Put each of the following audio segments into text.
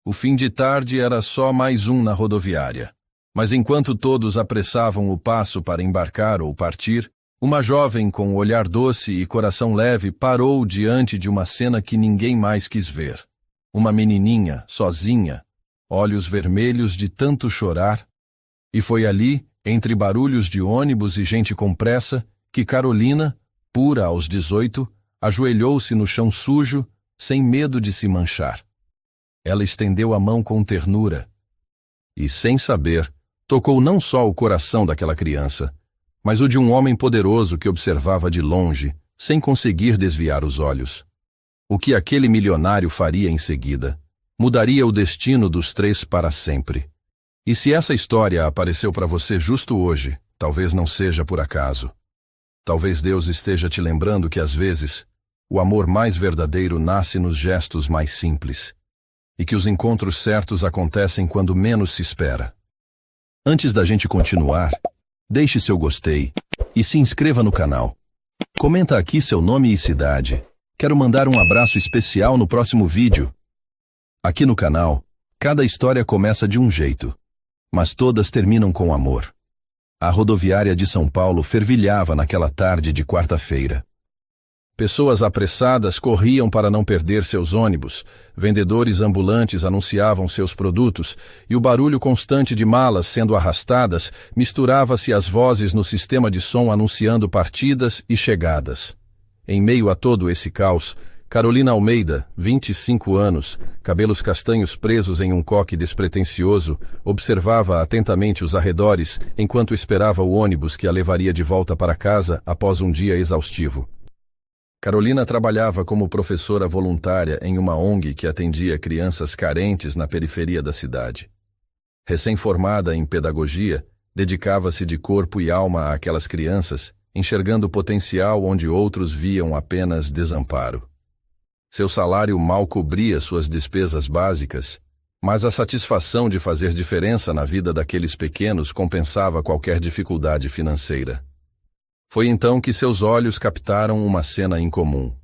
O fim de tarde era só mais um na rodoviária. Mas enquanto todos apressavam o passo para embarcar ou partir, uma jovem com olhar doce e coração leve parou diante de uma cena que ninguém mais quis ver. Uma menininha, sozinha, olhos vermelhos de tanto chorar. E foi ali, entre barulhos de ônibus e gente com pressa, que Carolina, pura aos 18, ajoelhou-se no chão sujo, sem medo de se manchar. Ela estendeu a mão com ternura e, sem saber, tocou não só o coração daquela criança, mas o de um homem poderoso que observava de longe, sem conseguir desviar os olhos. O que aquele milionário faria em seguida mudaria o destino dos três para sempre. E se essa história apareceu para você justo hoje, talvez não seja por acaso. Talvez Deus esteja te lembrando que, às vezes, o amor mais verdadeiro nasce nos gestos mais simples, e que os encontros certos acontecem quando menos se espera. Antes da gente continuar, deixe seu gostei e se inscreva no canal. Comenta aqui seu nome e cidade. Quero mandar um abraço especial no próximo vídeo. Aqui no canal, cada história começa de um jeito, mas todas terminam com amor. A rodoviária de São Paulo fervilhava naquela tarde de quarta-feira. Pessoas apressadas corriam para não perder seus ônibus, vendedores ambulantes anunciavam seus produtos, e o barulho constante de malas sendo arrastadas misturava-se às vozes no sistema de som anunciando partidas e chegadas. Em meio a todo esse caos, Carolina Almeida, 25 anos, cabelos castanhos presos em um coque despretensioso, observava atentamente os arredores enquanto esperava o ônibus que a levaria de volta para casa após um dia exaustivo. Carolina trabalhava como professora voluntária em uma ONG que atendia crianças carentes na periferia da cidade. Recém-formada em pedagogia, dedicava-se de corpo e alma àquelas crianças, enxergando potencial onde outros viam apenas desamparo. Seu salário mal cobria suas despesas básicas, mas a satisfação de fazer diferença na vida daqueles pequenos compensava qualquer dificuldade financeira. Foi então que seus olhos captaram uma cena incomum.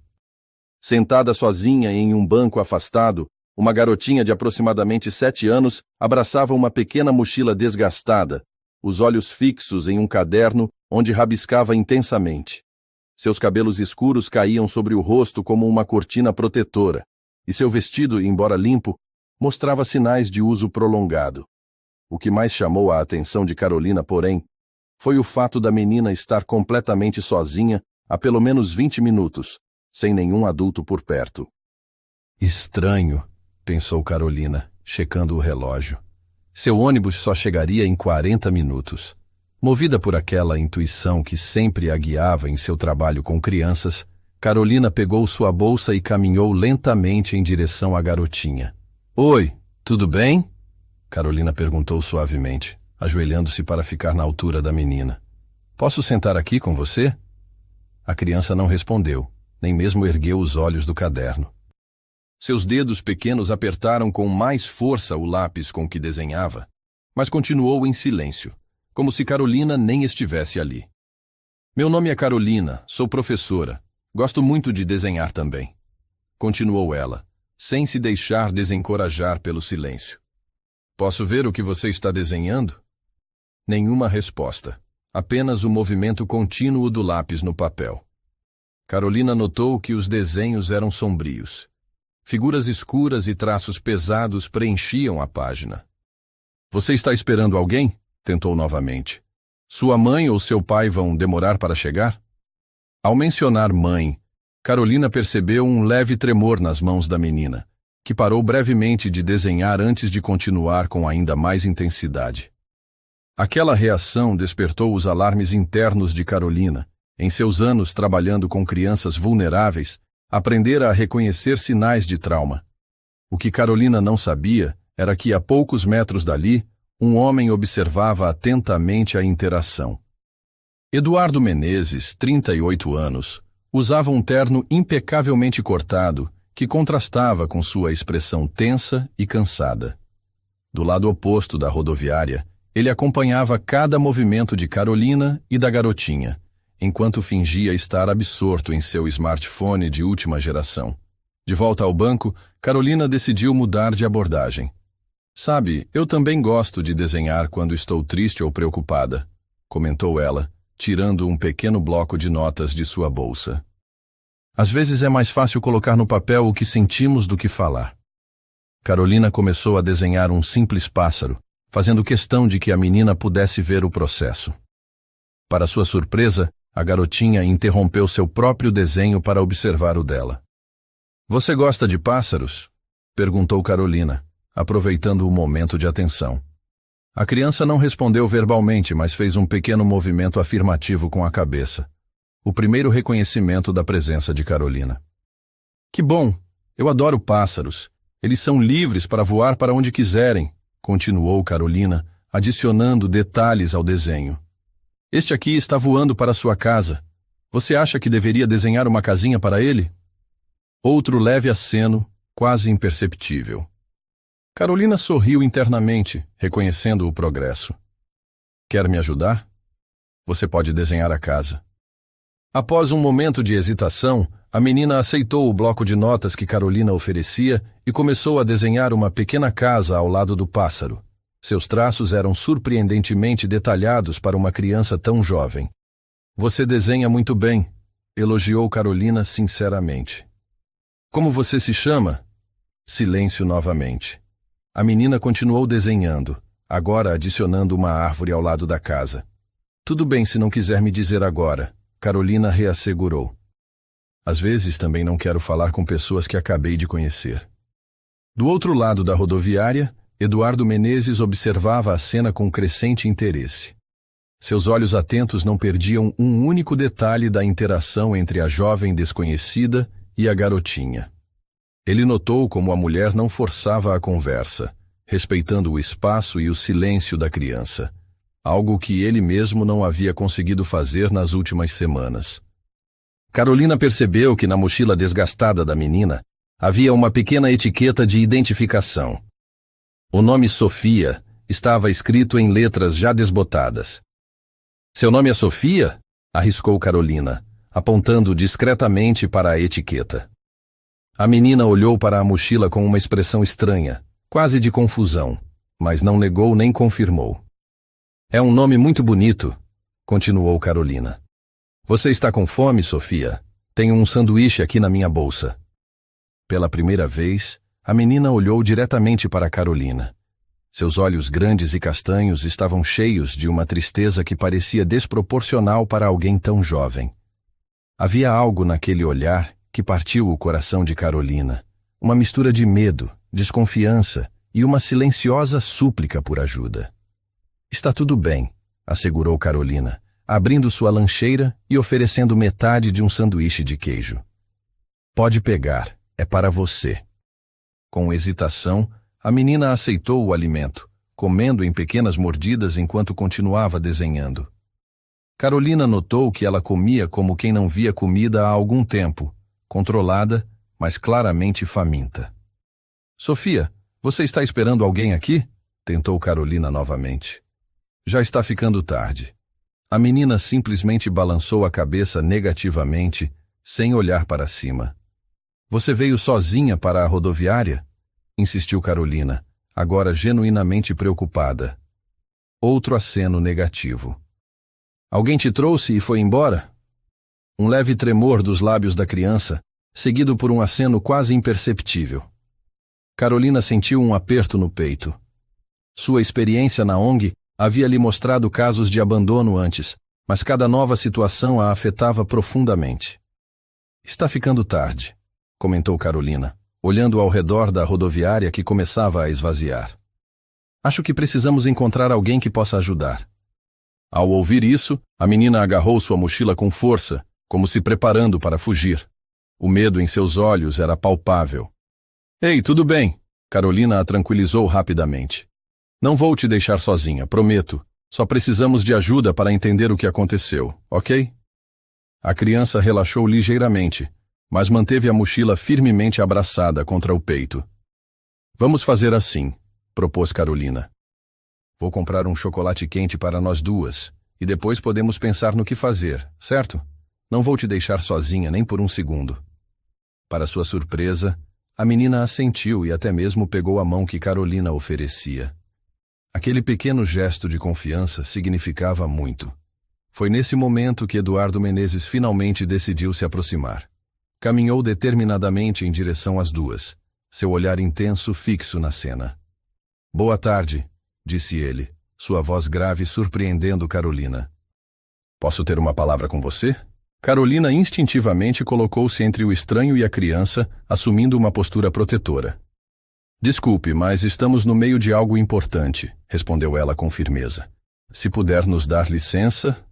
Sentada sozinha em um banco afastado, uma garotinha de aproximadamente 7 anos abraçava uma pequena mochila desgastada, os olhos fixos em um caderno onde rabiscava intensamente. Seus cabelos escuros caíam sobre o rosto como uma cortina protetora, e seu vestido, embora limpo, mostrava sinais de uso prolongado. O que mais chamou a atenção de Carolina, porém, foi o fato da menina estar completamente sozinha há pelo menos 20 minutos, sem nenhum adulto por perto. Estranho, pensou Carolina, checando o relógio. Seu ônibus só chegaria em 40 minutos. Movida por aquela intuição que sempre a guiava em seu trabalho com crianças, Carolina pegou sua bolsa e caminhou lentamente em direção à garotinha. Oi, tudo bem? Carolina perguntou suavemente, ajoelhando-se para ficar na altura da menina. Posso sentar aqui com você? A criança não respondeu, nem mesmo ergueu os olhos do caderno. Seus dedos pequenos apertaram com mais força o lápis com que desenhava, mas continuou em silêncio, como se Carolina nem estivesse ali. Meu nome é Carolina, sou professora. Gosto muito de desenhar também. Continuou ela, sem se deixar desencorajar pelo silêncio. Posso ver o que você está desenhando? Nenhuma resposta, apenas o movimento contínuo do lápis no papel. Carolina notou que os desenhos eram sombrios. Figuras escuras e traços pesados preenchiam a página. Você está esperando alguém? Tentou novamente. Sua mãe ou seu pai vão demorar para chegar? Ao mencionar mãe, Carolina percebeu um leve tremor nas mãos da menina, que parou brevemente de desenhar antes de continuar com ainda mais intensidade. Aquela reação despertou os alarmes internos de Carolina. Em seus anos trabalhando com crianças vulneráveis, aprendera a reconhecer sinais de trauma. O que Carolina não sabia era que a poucos metros dali, um homem observava atentamente a interação. Eduardo Menezes, 38 anos, usava um terno impecavelmente cortado que contrastava com sua expressão tensa e cansada. Do lado oposto da rodoviária, ele acompanhava cada movimento de Carolina e da garotinha, enquanto fingia estar absorto em seu smartphone de última geração. De volta ao banco, Carolina decidiu mudar de abordagem. Sabe, eu também gosto de desenhar quando estou triste ou preocupada, comentou ela, tirando um pequeno bloco de notas de sua bolsa. Às vezes é mais fácil colocar no papel o que sentimos do que falar. Carolina começou a desenhar um simples pássaro, fazendo questão de que a menina pudesse ver o processo. Para sua surpresa, a garotinha interrompeu seu próprio desenho para observar o dela. Você gosta de pássaros? Perguntou Carolina, aproveitando o momento de atenção. A criança não respondeu verbalmente, mas fez um pequeno movimento afirmativo com a cabeça. O primeiro reconhecimento da presença de Carolina. Que bom! Eu adoro pássaros. Eles são livres para voar para onde quiserem, continuou Carolina, adicionando detalhes ao desenho. Este aqui está voando para sua casa. Você acha que deveria desenhar uma casinha para ele? Outro leve aceno, quase imperceptível. Carolina sorriu internamente, reconhecendo o progresso. Quer me ajudar? Você pode desenhar a casa. Após um momento de hesitação, a menina aceitou o bloco de notas que Carolina oferecia e começou a desenhar uma pequena casa ao lado do pássaro. Seus traços eram surpreendentemente detalhados para uma criança tão jovem. Você desenha muito bem, elogiou Carolina sinceramente. Como você se chama? Silêncio novamente. A menina continuou desenhando, agora adicionando uma árvore ao lado da casa. Tudo bem se não quiser me dizer agora, Carolina reassegurou. Às vezes também não quero falar com pessoas que acabei de conhecer. Do outro lado da rodoviária, Eduardo Menezes observava a cena com crescente interesse. Seus olhos atentos não perdiam um único detalhe da interação entre a jovem desconhecida e a garotinha. Ele notou como a mulher não forçava a conversa, respeitando o espaço e o silêncio da criança, algo que ele mesmo não havia conseguido fazer nas últimas semanas. Carolina percebeu que na mochila desgastada da menina havia uma pequena etiqueta de identificação. O nome Sofia estava escrito em letras já desbotadas. Seu nome é Sofia? Arriscou Carolina, apontando discretamente para a etiqueta. A menina olhou para a mochila com uma expressão estranha, quase de confusão, mas não negou nem confirmou. É um nome muito bonito, continuou Carolina. Você está com fome, Sofia? Tenho um sanduíche aqui na minha bolsa. Pela primeira vez, a menina olhou diretamente para Carolina. Seus olhos grandes e castanhos estavam cheios de uma tristeza que parecia desproporcional para alguém tão jovem. Havia algo naquele olhar que partiu o coração de Carolina, uma mistura de medo, desconfiança e uma silenciosa súplica por ajuda. Está tudo bem, assegurou Carolina, abrindo sua lancheira e oferecendo metade de um sanduíche de queijo. Pode pegar, é para você. Com hesitação, a menina aceitou o alimento, comendo em pequenas mordidas enquanto continuava desenhando. Carolina notou que ela comia como quem não via comida há algum tempo, controlada, mas claramente faminta. Sofia, você está esperando alguém aqui? Tentou Carolina novamente. Já está ficando tarde. A menina simplesmente balançou a cabeça negativamente, sem olhar para cima. Você veio sozinha para a rodoviária? Insistiu Carolina, agora genuinamente preocupada. Outro aceno negativo. Alguém te trouxe e foi embora? Um leve tremor dos lábios da criança, seguido por um aceno quase imperceptível. Carolina sentiu um aperto no peito. Sua experiência na ONG havia lhe mostrado casos de abandono antes, mas cada nova situação a afetava profundamente. Está ficando tarde, comentou Carolina, olhando ao redor da rodoviária que começava a esvaziar. Acho que precisamos encontrar alguém que possa ajudar. Ao ouvir isso, a menina agarrou sua mochila com força, como se preparando para fugir. O medo em seus olhos era palpável. Ei, tudo bem, Carolina a tranquilizou rapidamente. Não vou te deixar sozinha, prometo. Só precisamos de ajuda para entender o que aconteceu, ok? A criança relaxou ligeiramente, mas manteve a mochila firmemente abraçada contra o peito. Vamos fazer assim, propôs Carolina. Vou comprar um chocolate quente para nós duas, e depois podemos pensar no que fazer, certo? Não vou te deixar sozinha nem por um segundo. Para sua surpresa, a menina assentiu e até mesmo pegou a mão que Carolina oferecia. Aquele pequeno gesto de confiança significava muito. Foi nesse momento que Eduardo Menezes finalmente decidiu se aproximar. Caminhou determinadamente em direção às duas, seu olhar intenso fixo na cena. "Boa tarde", disse ele, sua voz grave surpreendendo Carolina. "Posso ter uma palavra com você?" Carolina instintivamente colocou-se entre o estranho e a criança, assumindo uma postura protetora. "Desculpe, mas estamos no meio de algo importante", respondeu ela com firmeza. "Se puder nos dar licença..."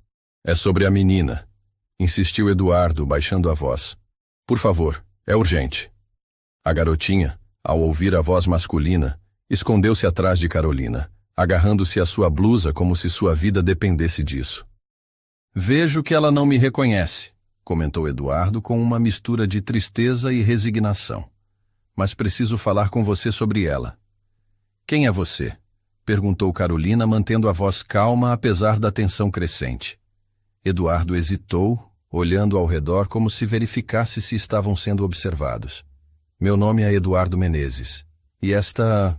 "É sobre a menina", insistiu Eduardo, baixando a voz. "Por favor, é urgente." A garotinha, ao ouvir a voz masculina, escondeu-se atrás de Carolina, agarrando-se à sua blusa como se sua vida dependesse disso. "Vejo que ela não me reconhece", comentou Eduardo com uma mistura de tristeza e resignação. "Mas preciso falar com você sobre ela." "Quem é você?" perguntou Carolina, mantendo a voz calma apesar da tensão crescente. Eduardo hesitou, olhando ao redor como se verificasse se estavam sendo observados. "Meu nome é Eduardo Menezes. E esta..."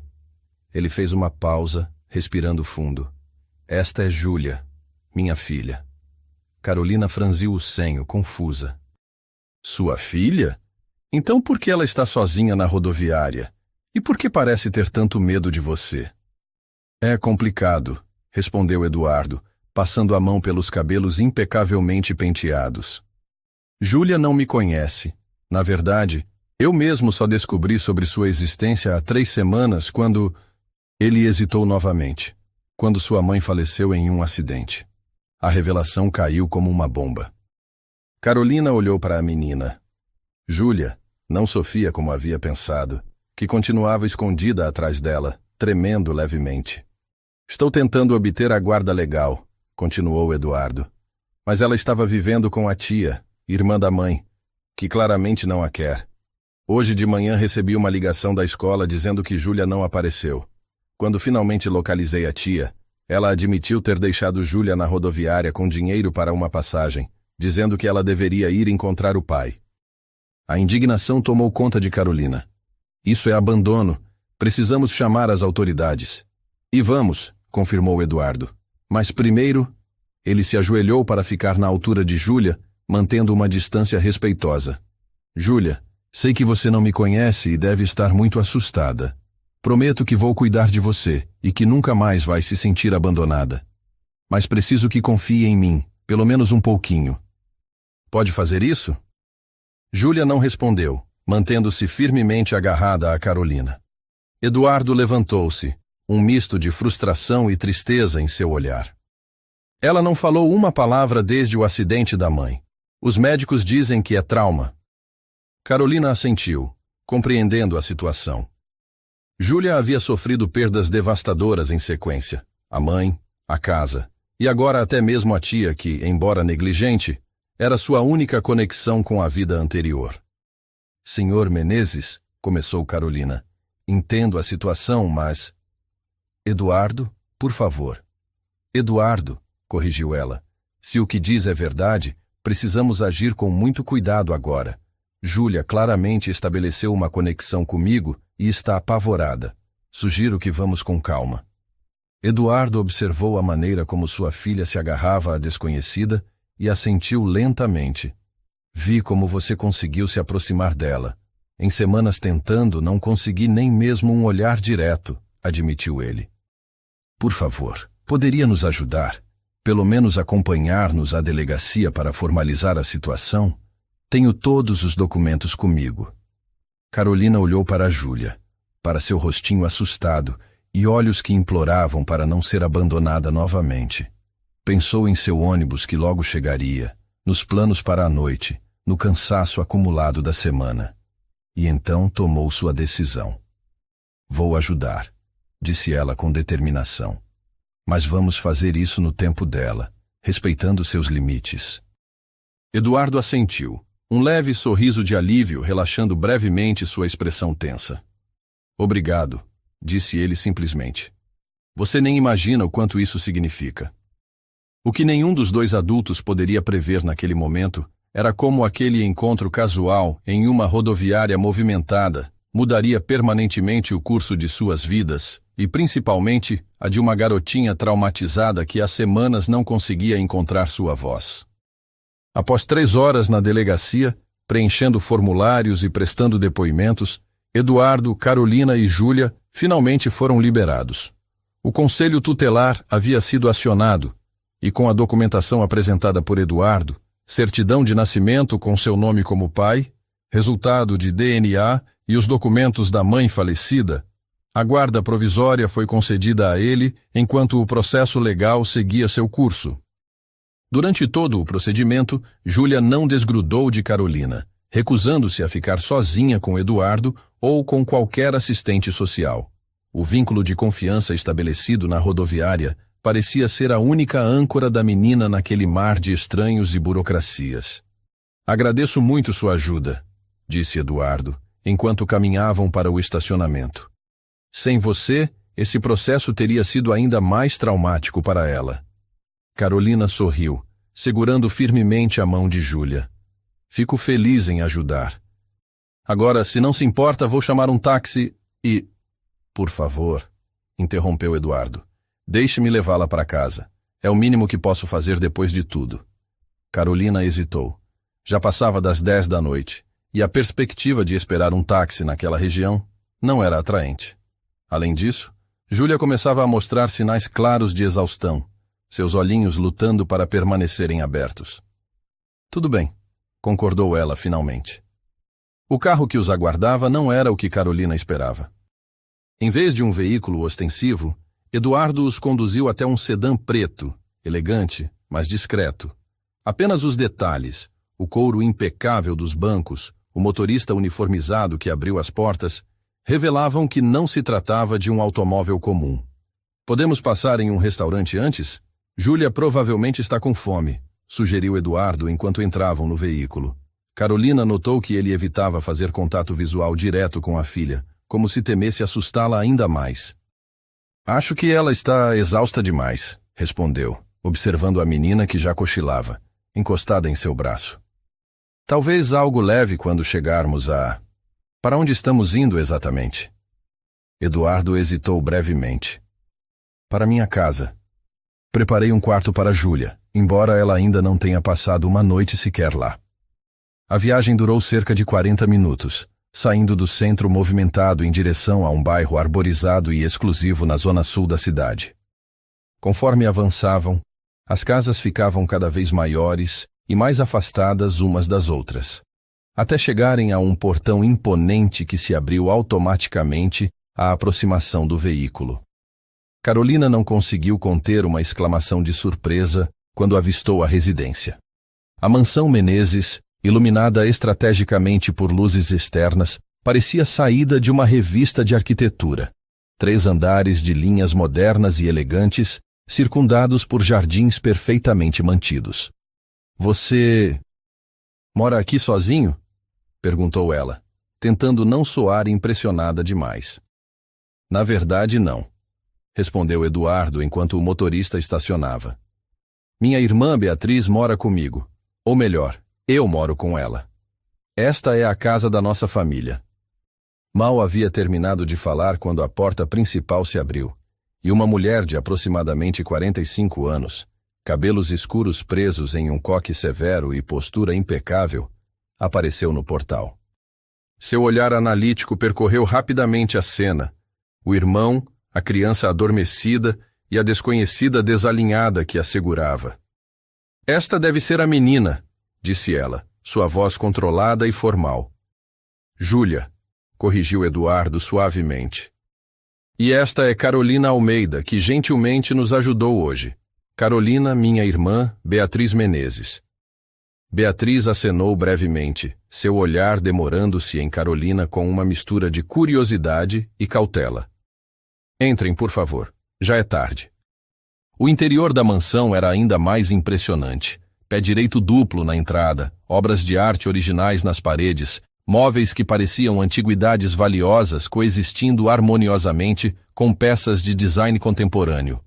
Ele fez uma pausa, respirando fundo. "Esta é Júlia, minha filha." Carolina franziu o senho, confusa. "Sua filha? Então por que ela está sozinha na rodoviária? E por que parece ter tanto medo de você?" "É complicado", respondeu Eduardo, passando a mão pelos cabelos impecavelmente penteados. "Júlia não me conhece. Na verdade, eu mesmo só descobri sobre sua existência há 3 semanas quando..." Ele hesitou novamente. "Quando sua mãe faleceu em um acidente." A revelação caiu como uma bomba. Carolina olhou para a menina. Júlia, não Sofia como havia pensado, que continuava escondida atrás dela, tremendo levemente. "Estou tentando obter a guarda legal", continuou Eduardo. "Mas ela estava vivendo com a tia, irmã da mãe, que claramente não a quer. Hoje de manhã recebi uma ligação da escola dizendo que Júlia não apareceu. Quando finalmente localizei a tia, ela admitiu ter deixado Júlia na rodoviária com dinheiro para uma passagem, dizendo que ela deveria ir encontrar o pai." A indignação tomou conta de Carolina. "Isso é abandono. Precisamos chamar as autoridades." "E vamos", confirmou Eduardo. "Mas primeiro..." Ele se ajoelhou para ficar na altura de Júlia, mantendo uma distância respeitosa. "Júlia, sei que você não me conhece e deve estar muito assustada. Prometo que vou cuidar de você e que nunca mais vai se sentir abandonada. Mas preciso que confie em mim, pelo menos um pouquinho. Pode fazer isso?" Júlia não respondeu, mantendo-se firmemente agarrada a Carolina. Eduardo levantou-se, um misto de frustração e tristeza em seu olhar. "Ela não falou uma palavra desde o acidente da mãe. Os médicos dizem que é trauma." Carolina assentiu, compreendendo a situação. Júlia havia sofrido perdas devastadoras em sequência. A mãe, a casa, e agora até mesmo a tia que, embora negligente, era sua única conexão com a vida anterior. "Senhor Menezes", começou Carolina, "entendo a situação, mas..." "Eduardo, por favor." "Eduardo", corrigiu ela, "se o que diz é verdade, precisamos agir com muito cuidado agora. Júlia claramente estabeleceu uma conexão comigo e está apavorada. Sugiro que vamos com calma." Eduardo observou a maneira como sua filha se agarrava à desconhecida e assentiu lentamente. "Vi como você conseguiu se aproximar dela. Em semanas tentando, não consegui nem mesmo um olhar direto", admitiu ele. "Por favor, poderia nos ajudar? Pelo menos acompanhar-nos à delegacia para formalizar a situação? Tenho todos os documentos comigo." Carolina olhou para Júlia, para seu rostinho assustado e olhos que imploravam para não ser abandonada novamente. Pensou em seu ônibus que logo chegaria, nos planos para a noite, no cansaço acumulado da semana. E então tomou sua decisão. "Vou ajudar", disse ela com determinação. "Mas vamos fazer isso no tempo dela, respeitando seus limites." Eduardo assentiu, um leve sorriso de alívio relaxando brevemente sua expressão tensa. "Obrigado", disse ele simplesmente. "Você nem imagina o quanto isso significa." O que nenhum dos dois adultos poderia prever naquele momento era como aquele encontro casual em uma rodoviária movimentada mudaria permanentemente o curso de suas vidas, e principalmente a de uma garotinha traumatizada que há semanas não conseguia encontrar sua voz. Após 3 horas na delegacia, preenchendo formulários e prestando depoimentos, Eduardo, Carolina e Júlia finalmente foram liberados. O conselho tutelar havia sido acionado, e com a documentação apresentada por Eduardo, certidão de nascimento com seu nome como pai, resultado de DNA e os documentos da mãe falecida, a guarda provisória foi concedida a ele enquanto o processo legal seguia seu curso. Durante todo o procedimento, Júlia não desgrudou de Carolina, recusando-se a ficar sozinha com Eduardo ou com qualquer assistente social. O vínculo de confiança estabelecido na rodoviária parecia ser a única âncora da menina naquele mar de estranhos e burocracias. "Agradeço muito sua ajuda", disse Eduardo, enquanto caminhavam para o estacionamento. "Sem você, esse processo teria sido ainda mais traumático para ela." Carolina sorriu, segurando firmemente a mão de Júlia. "Fico feliz em ajudar. Agora, se não se importa, vou chamar um táxi e..." "Por favor", interrompeu Eduardo. "Deixe-me levá-la para casa. É o mínimo que posso fazer depois de tudo." Carolina hesitou. Já passava das 10 da noite, e a perspectiva de esperar um táxi naquela região não era atraente. Além disso, Júlia começava a mostrar sinais claros de exaustão, seus olhinhos lutando para permanecerem abertos. "Tudo bem", concordou ela finalmente. O carro que os aguardava não era o que Carolina esperava. Em vez de um veículo ostensivo, Eduardo os conduziu até um sedã preto, elegante, mas discreto. Apenas os detalhes, o couro impecável dos bancos, o motorista uniformizado que abriu as portas, revelavam que não se tratava de um automóvel comum. "Podemos passar em um restaurante antes? Júlia provavelmente está com fome", sugeriu Eduardo enquanto entravam no veículo. Carolina notou que ele evitava fazer contato visual direto com a filha, como se temesse assustá-la ainda mais. "Acho que ela está exausta demais", respondeu, observando a menina que já cochilava, encostada em seu braço. "Talvez algo leve quando chegarmos a... Para onde estamos indo exatamente?" Eduardo hesitou brevemente. "Para minha casa. Preparei um quarto para Júlia, embora ela ainda não tenha passado uma noite sequer lá." A viagem durou cerca de 40 minutos, saindo do centro movimentado em direção a um bairro arborizado e exclusivo na zona sul da cidade. Conforme avançavam, as casas ficavam cada vez maiores e mais afastadas umas das outras, até chegarem a um portão imponente que se abriu automaticamente à aproximação do veículo. Carolina não conseguiu conter uma exclamação de surpresa quando avistou a residência. A mansão Menezes, iluminada estrategicamente por luzes externas, parecia saída de uma revista de arquitetura. 3 andares de linhas modernas e elegantes, circundados por jardins perfeitamente mantidos. "Você mora aqui sozinho?" perguntou ela, tentando não soar impressionada demais. "Na verdade, não", respondeu Eduardo enquanto o motorista estacionava. "Minha irmã Beatriz mora comigo, ou melhor, eu moro com ela. Esta é a casa da nossa família." Mal havia terminado de falar quando a porta principal se abriu, e uma mulher de aproximadamente 45 anos, cabelos escuros presos em um coque severo e postura impecável, apareceu no portal. Seu olhar analítico percorreu rapidamente a cena, o irmão, a criança adormecida e a desconhecida desalinhada que a segurava. "Esta deve ser a menina", disse ela, sua voz controlada e formal. "Júlia", corrigiu Eduardo suavemente. "E esta é Carolina Almeida, que gentilmente nos ajudou hoje. Carolina, minha irmã, Beatriz Menezes." Beatriz acenou brevemente, seu olhar demorando-se em Carolina com uma mistura de curiosidade e cautela. "Entrem, por favor. Já é tarde." O interior da mansão era ainda mais impressionante. Pé direito duplo na entrada, obras de arte originais nas paredes, móveis que pareciam antiguidades valiosas coexistindo harmoniosamente com peças de design contemporâneo.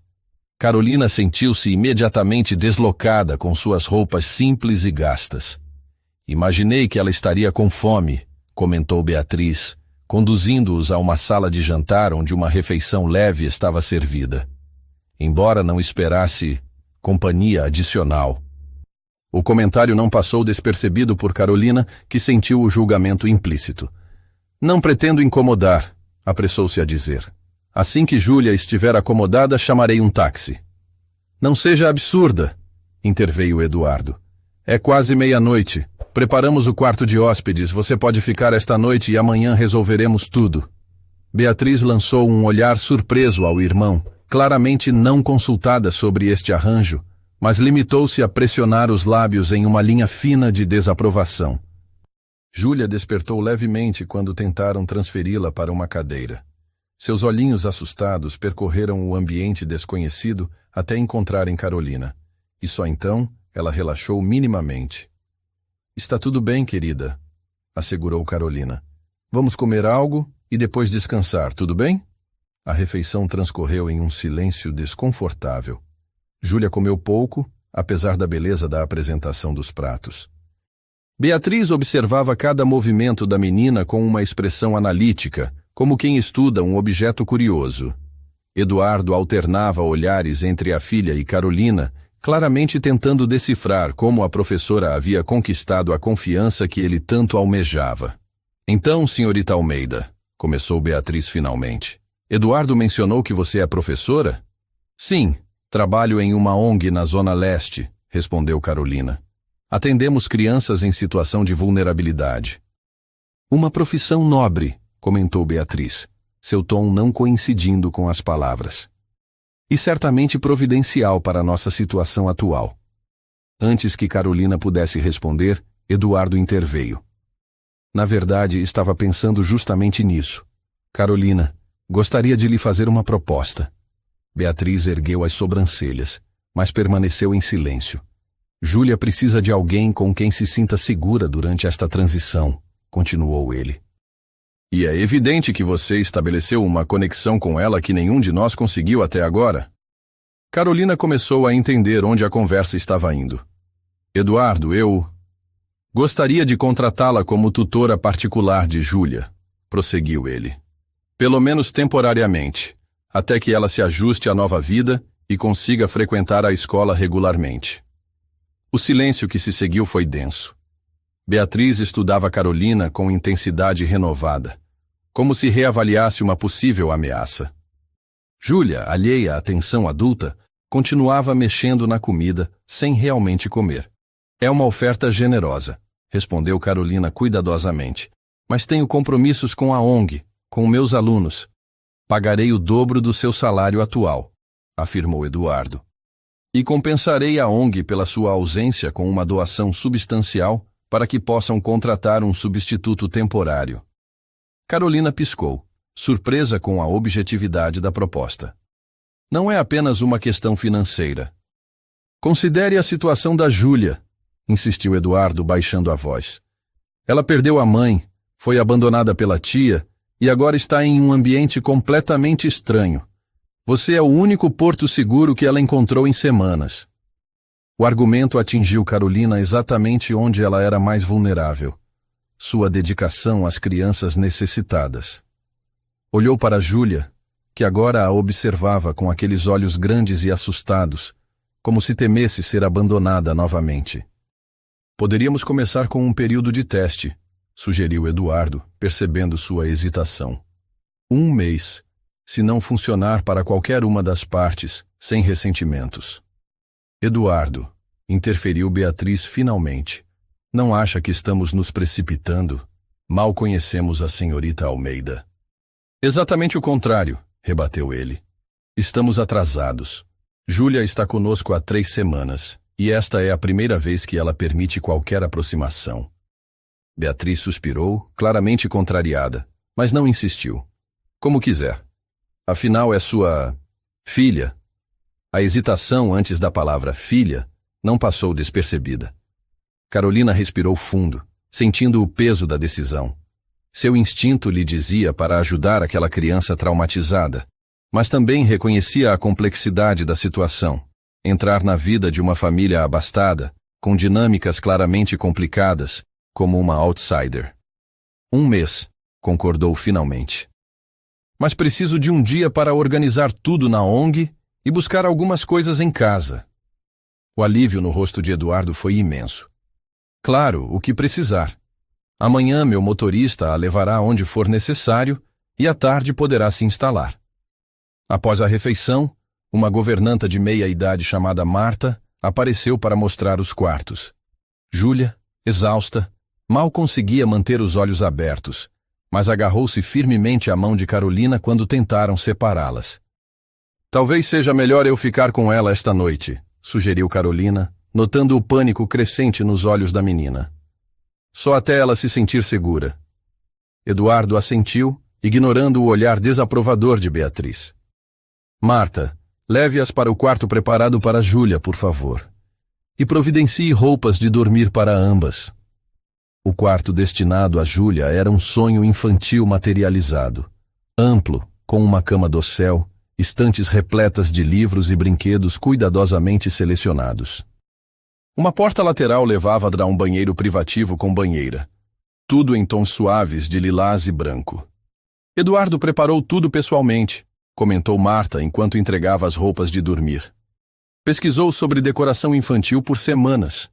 Carolina sentiu-se imediatamente deslocada com suas roupas simples e gastas. Imaginei que ela estaria com fome, comentou Beatriz, conduzindo-os a uma sala de jantar onde uma refeição leve estava servida. Embora não esperasse companhia adicional. O comentário não passou despercebido por Carolina, que sentiu o julgamento implícito. Não pretendo incomodar, apressou-se a dizer. Assim que Júlia estiver acomodada, chamarei um táxi. Não seja absurda, interveio Eduardo. É quase meia-noite. Preparamos o quarto de hóspedes. Você pode ficar esta noite e amanhã resolveremos tudo. Beatriz lançou um olhar surpreso ao irmão, claramente não consultada sobre este arranjo, mas limitou-se a pressionar os lábios em uma linha fina de desaprovação. Júlia despertou levemente quando tentaram transferi-la para uma cadeira. Seus olhinhos assustados percorreram o ambiente desconhecido até encontrarem Carolina, e só então ela relaxou minimamente. Está tudo bem, querida, assegurou Carolina. Vamos comer algo e depois descansar, tudo bem? A refeição transcorreu em um silêncio desconfortável. Júlia comeu pouco, apesar da beleza da apresentação dos pratos. Beatriz observava cada movimento da menina com uma expressão analítica, como quem estuda um objeto curioso. Eduardo alternava olhares entre a filha e Carolina, claramente tentando decifrar como a professora havia conquistado a confiança que ele tanto almejava. Então, senhorita Almeida, começou Beatriz finalmente. Eduardo mencionou que você é professora? Sim, trabalho em uma ONG na Zona Leste, respondeu Carolina. Atendemos crianças em situação de vulnerabilidade. Uma profissão nobre, comentou Beatriz, seu tom não coincidindo com as palavras. E certamente providencial para a nossa situação atual. Antes que Carolina pudesse responder, Eduardo interveio. Na verdade, estava pensando justamente nisso. Carolina, gostaria de lhe fazer uma proposta. Beatriz ergueu as sobrancelhas, mas permaneceu em silêncio. Júlia precisa de alguém com quem se sinta segura durante esta transição, continuou ele. E é evidente que você estabeleceu uma conexão com ela que nenhum de nós conseguiu até agora. Carolina começou a entender onde a conversa estava indo. Eduardo, eu gostaria de contratá-la como tutora particular de Júlia, prosseguiu ele. Pelo menos temporariamente, até que ela se ajuste à nova vida e consiga frequentar a escola regularmente. O silêncio que se seguiu foi denso. Beatriz estudava Carolina com intensidade renovada, como se reavaliasse uma possível ameaça. Júlia, alheia à tensão adulta, continuava mexendo na comida sem realmente comer. É uma oferta generosa, respondeu Carolina cuidadosamente, mas tenho compromissos com a ONG, com meus alunos. Pagarei o dobro do seu salário atual, afirmou Eduardo. E compensarei a ONG pela sua ausência com uma doação substancial para que possam contratar um substituto temporário. Carolina piscou, surpresa com a objetividade da proposta. Não é apenas uma questão financeira. Considere a situação da Júlia, insistiu Eduardo baixando a voz. Ela perdeu a mãe, foi abandonada pela tia e agora está em um ambiente completamente estranho. Você é o único porto seguro que ela encontrou em semanas. O argumento atingiu Carolina exatamente onde ela era mais vulnerável. Sua dedicação às crianças necessitadas. Olhou para Júlia, que agora a observava com aqueles olhos grandes e assustados, como se temesse ser abandonada novamente. Poderíamos começar com um período de teste, sugeriu Eduardo, percebendo sua hesitação. 1 mês. Se não funcionar para qualquer uma das partes, sem ressentimentos. Eduardo, interferiu Beatriz finalmente. Não acha que estamos nos precipitando? Mal conhecemos a senhorita Almeida. Exatamente o contrário, rebateu ele. Estamos atrasados. Júlia está conosco há 3 semanas, e esta é a primeira vez que ela permite qualquer aproximação. Beatriz suspirou, claramente contrariada, mas não insistiu. Como quiser. Afinal, é sua filha. A hesitação antes da palavra filha não passou despercebida. Carolina respirou fundo, sentindo o peso da decisão. Seu instinto lhe dizia para ajudar aquela criança traumatizada, mas também reconhecia a complexidade da situação. Entrar na vida de uma família abastada, com dinâmicas claramente complicadas, como uma outsider. 1 mês, concordou finalmente. Mas preciso de um dia para organizar tudo na ONG e buscar algumas coisas em casa. O alívio no rosto de Eduardo foi imenso. Claro, o que precisar. Amanhã meu motorista a levará onde for necessário e à tarde poderá se instalar. Após a refeição, uma governanta de meia-idade chamada Marta apareceu para mostrar os quartos. Júlia, exausta, mal conseguia manter os olhos abertos, mas agarrou-se firmemente à mão de Carolina quando tentaram separá-las. Talvez seja melhor eu ficar com ela esta noite, sugeriu Carolina, notando o pânico crescente nos olhos da menina. Só até ela se sentir segura. Eduardo assentiu, ignorando o olhar desaprovador de Beatriz. Marta, leve-as para o quarto preparado para Júlia, por favor. E providencie roupas de dormir para ambas. O quarto destinado a Júlia era um sonho infantil materializado. Amplo, com uma cama dossel, estantes repletas de livros e brinquedos cuidadosamente selecionados. Uma porta lateral levava a um banheiro privativo com banheira. Tudo em tons suaves de lilás e branco. Eduardo preparou tudo pessoalmente, comentou Marta enquanto entregava as roupas de dormir. Pesquisou sobre decoração infantil por semanas.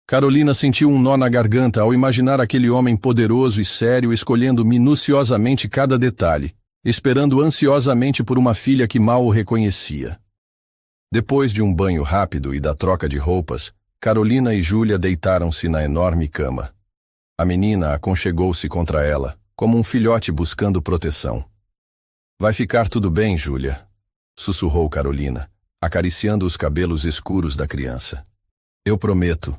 Carolina sentiu um nó na garganta ao imaginar aquele homem poderoso e sério escolhendo minuciosamente cada detalhe, esperando ansiosamente por uma filha que mal o reconhecia. Depois de um banho rápido e da troca de roupas, Carolina e Júlia deitaram-se na enorme cama. A menina aconchegou-se contra ela, como um filhote buscando proteção. Vai ficar tudo bem, Júlia, sussurrou Carolina, acariciando os cabelos escuros da criança. Eu prometo.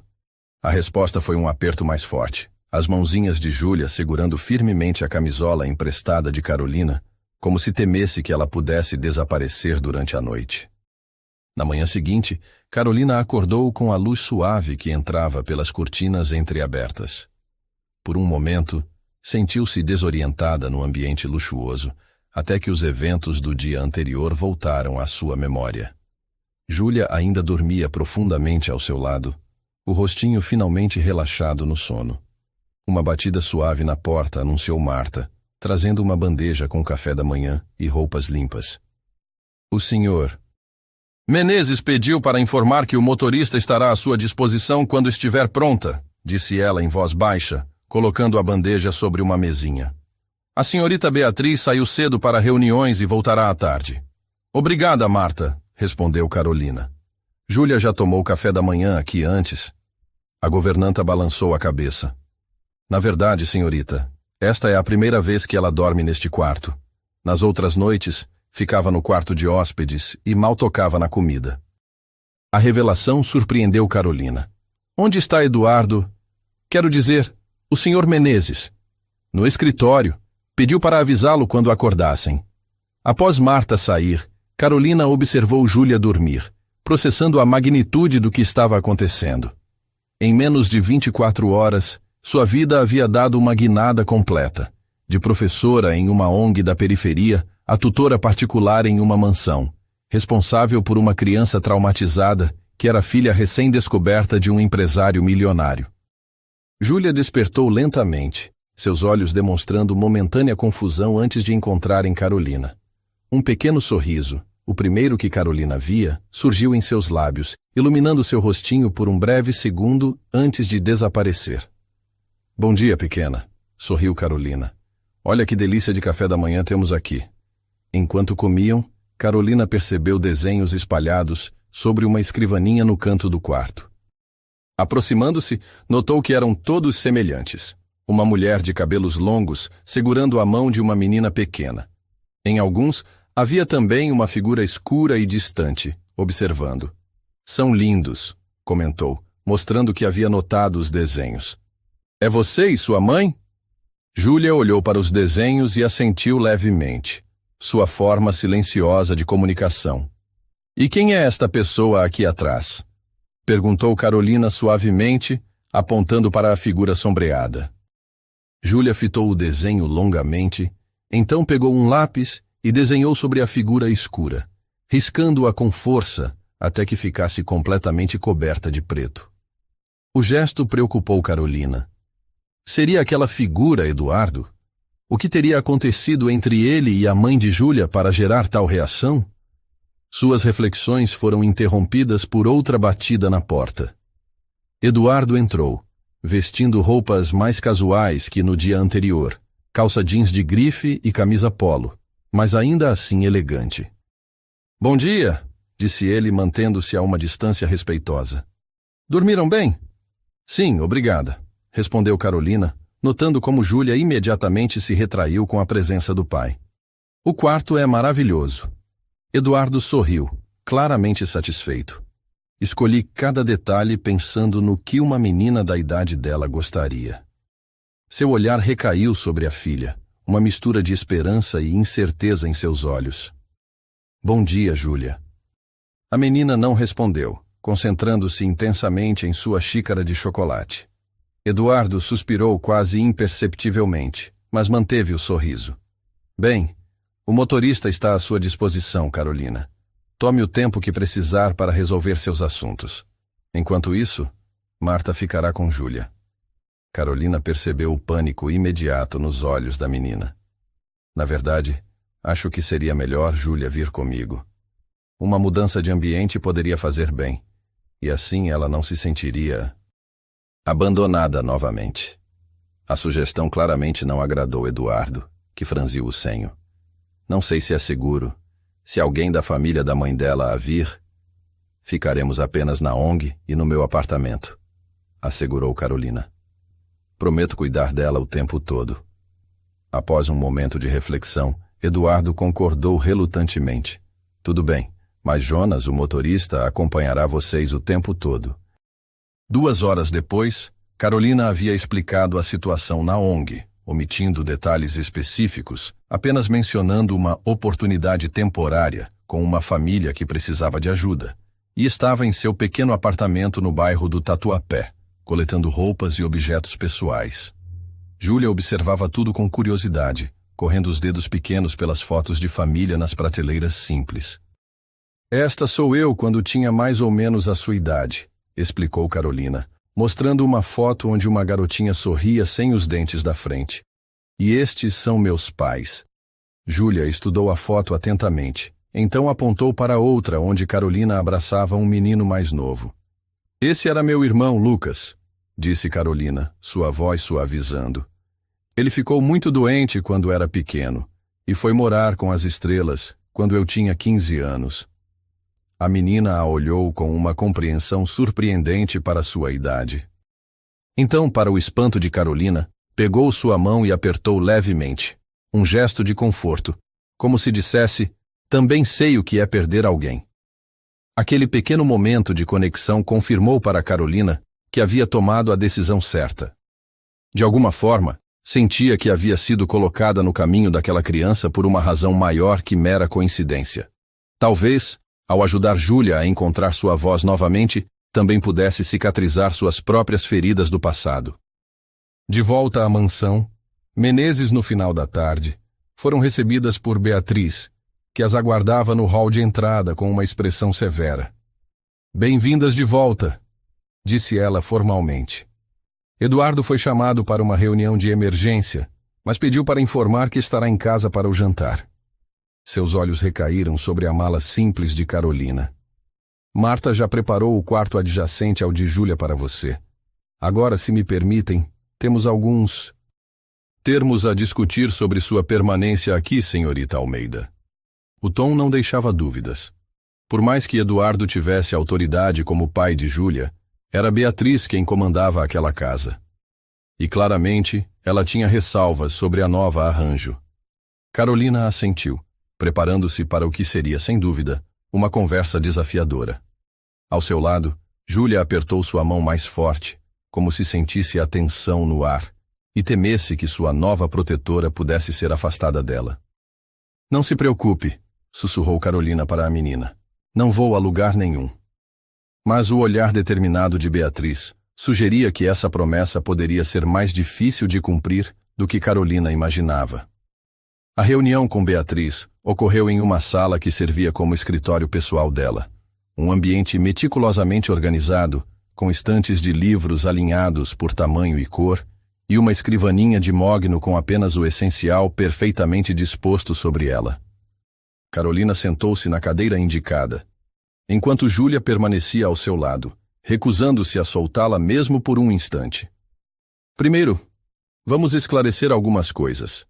A resposta foi um aperto mais forte, as mãozinhas de Júlia segurando firmemente a camisola emprestada de Carolina, como se temesse que ela pudesse desaparecer durante a noite. Na manhã seguinte, Carolina acordou com a luz suave que entrava pelas cortinas entreabertas. Por um momento, sentiu-se desorientada no ambiente luxuoso, até que os eventos do dia anterior voltaram à sua memória. Júlia ainda dormia profundamente ao seu lado, o rostinho finalmente relaxado no sono. Uma batida suave na porta anunciou Marta, trazendo uma bandeja com café da manhã e roupas limpas. O senhor Menezes pediu para informar que o motorista estará à sua disposição quando estiver pronta, disse ela em voz baixa, colocando a bandeja sobre uma mesinha. A senhorita Beatriz saiu cedo para reuniões e voltará à tarde. Obrigada, Marta, respondeu Carolina. Júlia já tomou café da manhã aqui antes. A governanta balançou a cabeça. Na verdade, senhorita, esta é a primeira vez que ela dorme neste quarto. Nas outras noites, ficava no quarto de hóspedes e mal tocava na comida. A revelação surpreendeu Carolina. Onde está Eduardo? Quero dizer, o senhor Menezes. No escritório. Pediu para avisá-lo quando acordassem. Após Marta sair, Carolina observou Júlia dormir, processando a magnitude do que estava acontecendo. Em menos de 24 horas, sua vida havia dado uma guinada completa. De professora em uma ONG da periferia, a tutora particular em uma mansão, responsável por uma criança traumatizada que era filha recém-descoberta de um empresário milionário. Júlia despertou lentamente, seus olhos demonstrando momentânea confusão antes de encontrarem Carolina. Um pequeno sorriso, o primeiro que Carolina via, surgiu em seus lábios, iluminando seu rostinho por um breve segundo antes de desaparecer. Bom dia, pequena, sorriu Carolina. Olha que delícia de café da manhã temos aqui. Enquanto comiam, Carolina percebeu desenhos espalhados sobre uma escrivaninha no canto do quarto. Aproximando-se, notou que eram todos semelhantes. Uma mulher de cabelos longos segurando a mão de uma menina pequena. Em alguns, havia também uma figura escura e distante, observando. São lindos, comentou, mostrando que havia notado os desenhos. É você e sua mãe? Júlia olhou para os desenhos e assentiu levemente. Sua forma silenciosa de comunicação. E quem é esta pessoa aqui atrás? Perguntou Carolina suavemente, apontando para a figura sombreada. Júlia fitou o desenho longamente, então pegou um lápis e desenhou sobre a figura escura, riscando-a com força até que ficasse completamente coberta de preto. O gesto preocupou Carolina. Seria aquela figura Eduardo? O que teria acontecido entre ele e a mãe de Júlia para gerar tal reação? Suas reflexões foram interrompidas por outra batida na porta. Eduardo entrou, vestindo roupas mais casuais que no dia anterior, calça jeans de grife e camisa polo, mas ainda assim elegante. "Bom dia", disse ele, mantendo-se a uma distância respeitosa. "Dormiram bem?" "Sim, obrigada", respondeu Carolina, notando como Júlia imediatamente se retraiu com a presença do pai. "O quarto é maravilhoso." Eduardo sorriu, claramente satisfeito. Escolhi cada detalhe pensando no que uma menina da idade dela gostaria. Seu olhar recaiu sobre a filha, uma mistura de esperança e incerteza em seus olhos. "Bom dia, Júlia." A menina não respondeu, concentrando-se intensamente em sua xícara de chocolate. Eduardo suspirou quase imperceptivelmente, mas manteve o sorriso. "Bem, o motorista está à sua disposição, Carolina. Tome o tempo que precisar para resolver seus assuntos. Enquanto isso, Marta ficará com Júlia." Carolina percebeu o pânico imediato nos olhos da menina. "Na verdade, acho que seria melhor Júlia vir comigo. Uma mudança de ambiente poderia fazer bem, e assim ela não se sentiria abandonada novamente." A sugestão claramente não agradou Eduardo, que franziu o senho. "Não sei se é seguro. Se alguém da família da mãe dela a vir, ficaremos apenas na ONG e no meu apartamento", assegurou Carolina. "Prometo cuidar dela o tempo todo." Após um momento de reflexão, Eduardo concordou relutantemente. "Tudo bem, mas Jonas, o motorista, acompanhará vocês o tempo todo." 2 horas depois, Carolina havia explicado a situação na ONG, omitindo detalhes específicos, apenas mencionando uma oportunidade temporária com uma família que precisava de ajuda, e estava em seu pequeno apartamento no bairro do Tatuapé, coletando roupas e objetos pessoais. Júlia observava tudo com curiosidade, correndo os dedos pequenos pelas fotos de família nas prateleiras simples. "Esta sou eu quando tinha mais ou menos a sua idade", explicou Carolina, mostrando uma foto onde uma garotinha sorria sem os dentes da frente. "E estes são meus pais." Júlia estudou a foto atentamente, então apontou para outra onde Carolina abraçava um menino mais novo. "Esse era meu irmão Lucas", disse Carolina, sua voz suavizando. "Ele ficou muito doente quando era pequeno, e foi morar com as estrelas quando eu tinha 15 anos. A menina a olhou com uma compreensão surpreendente para sua idade. Então, para o espanto de Carolina, pegou sua mão e apertou levemente, um gesto de conforto, como se dissesse, "Também sei o que é perder alguém." Aquele pequeno momento de conexão confirmou para Carolina que havia tomado a decisão certa. De alguma forma, sentia que havia sido colocada no caminho daquela criança por uma razão maior que mera coincidência. Talvez, ao ajudar Júlia a encontrar sua voz novamente, também pudesse cicatrizar suas próprias feridas do passado. De volta à mansão, Menezes, no final da tarde, foram recebidas por Beatriz, que as aguardava no hall de entrada com uma expressão severa. "Bem-vindas de volta", disse ela formalmente. Eduardo foi chamado para uma reunião de emergência, mas pediu para informar que estará em casa para o jantar. Seus olhos recaíram sobre a mala simples de Carolina. "Marta já preparou o quarto adjacente ao de Júlia para você. Agora, se me permitem, temos alguns termos a discutir sobre sua permanência aqui, senhorita Almeida." O tom não deixava dúvidas. Por mais que Eduardo tivesse autoridade como pai de Júlia, era Beatriz quem comandava aquela casa. E claramente, ela tinha ressalvas sobre a nova arranjo. Carolina assentiu, preparando-se para o que seria, sem dúvida, uma conversa desafiadora. Ao seu lado, Júlia apertou sua mão mais forte, como se sentisse a tensão no ar, e temesse que sua nova protetora pudesse ser afastada dela. "Não se preocupe", sussurrou Carolina para a menina. "Não vou a lugar nenhum." Mas o olhar determinado de Beatriz sugeria que essa promessa poderia ser mais difícil de cumprir do que Carolina imaginava. A reunião com Beatriz ocorreu em uma sala que servia como escritório pessoal dela, um ambiente meticulosamente organizado, com estantes de livros alinhados por tamanho e cor, e uma escrivaninha de mogno com apenas o essencial perfeitamente disposto sobre ela. Carolina sentou-se na cadeira indicada, enquanto Júlia permanecia ao seu lado, recusando-se a soltá-la mesmo por um instante. Primeiro, vamos esclarecer algumas coisas,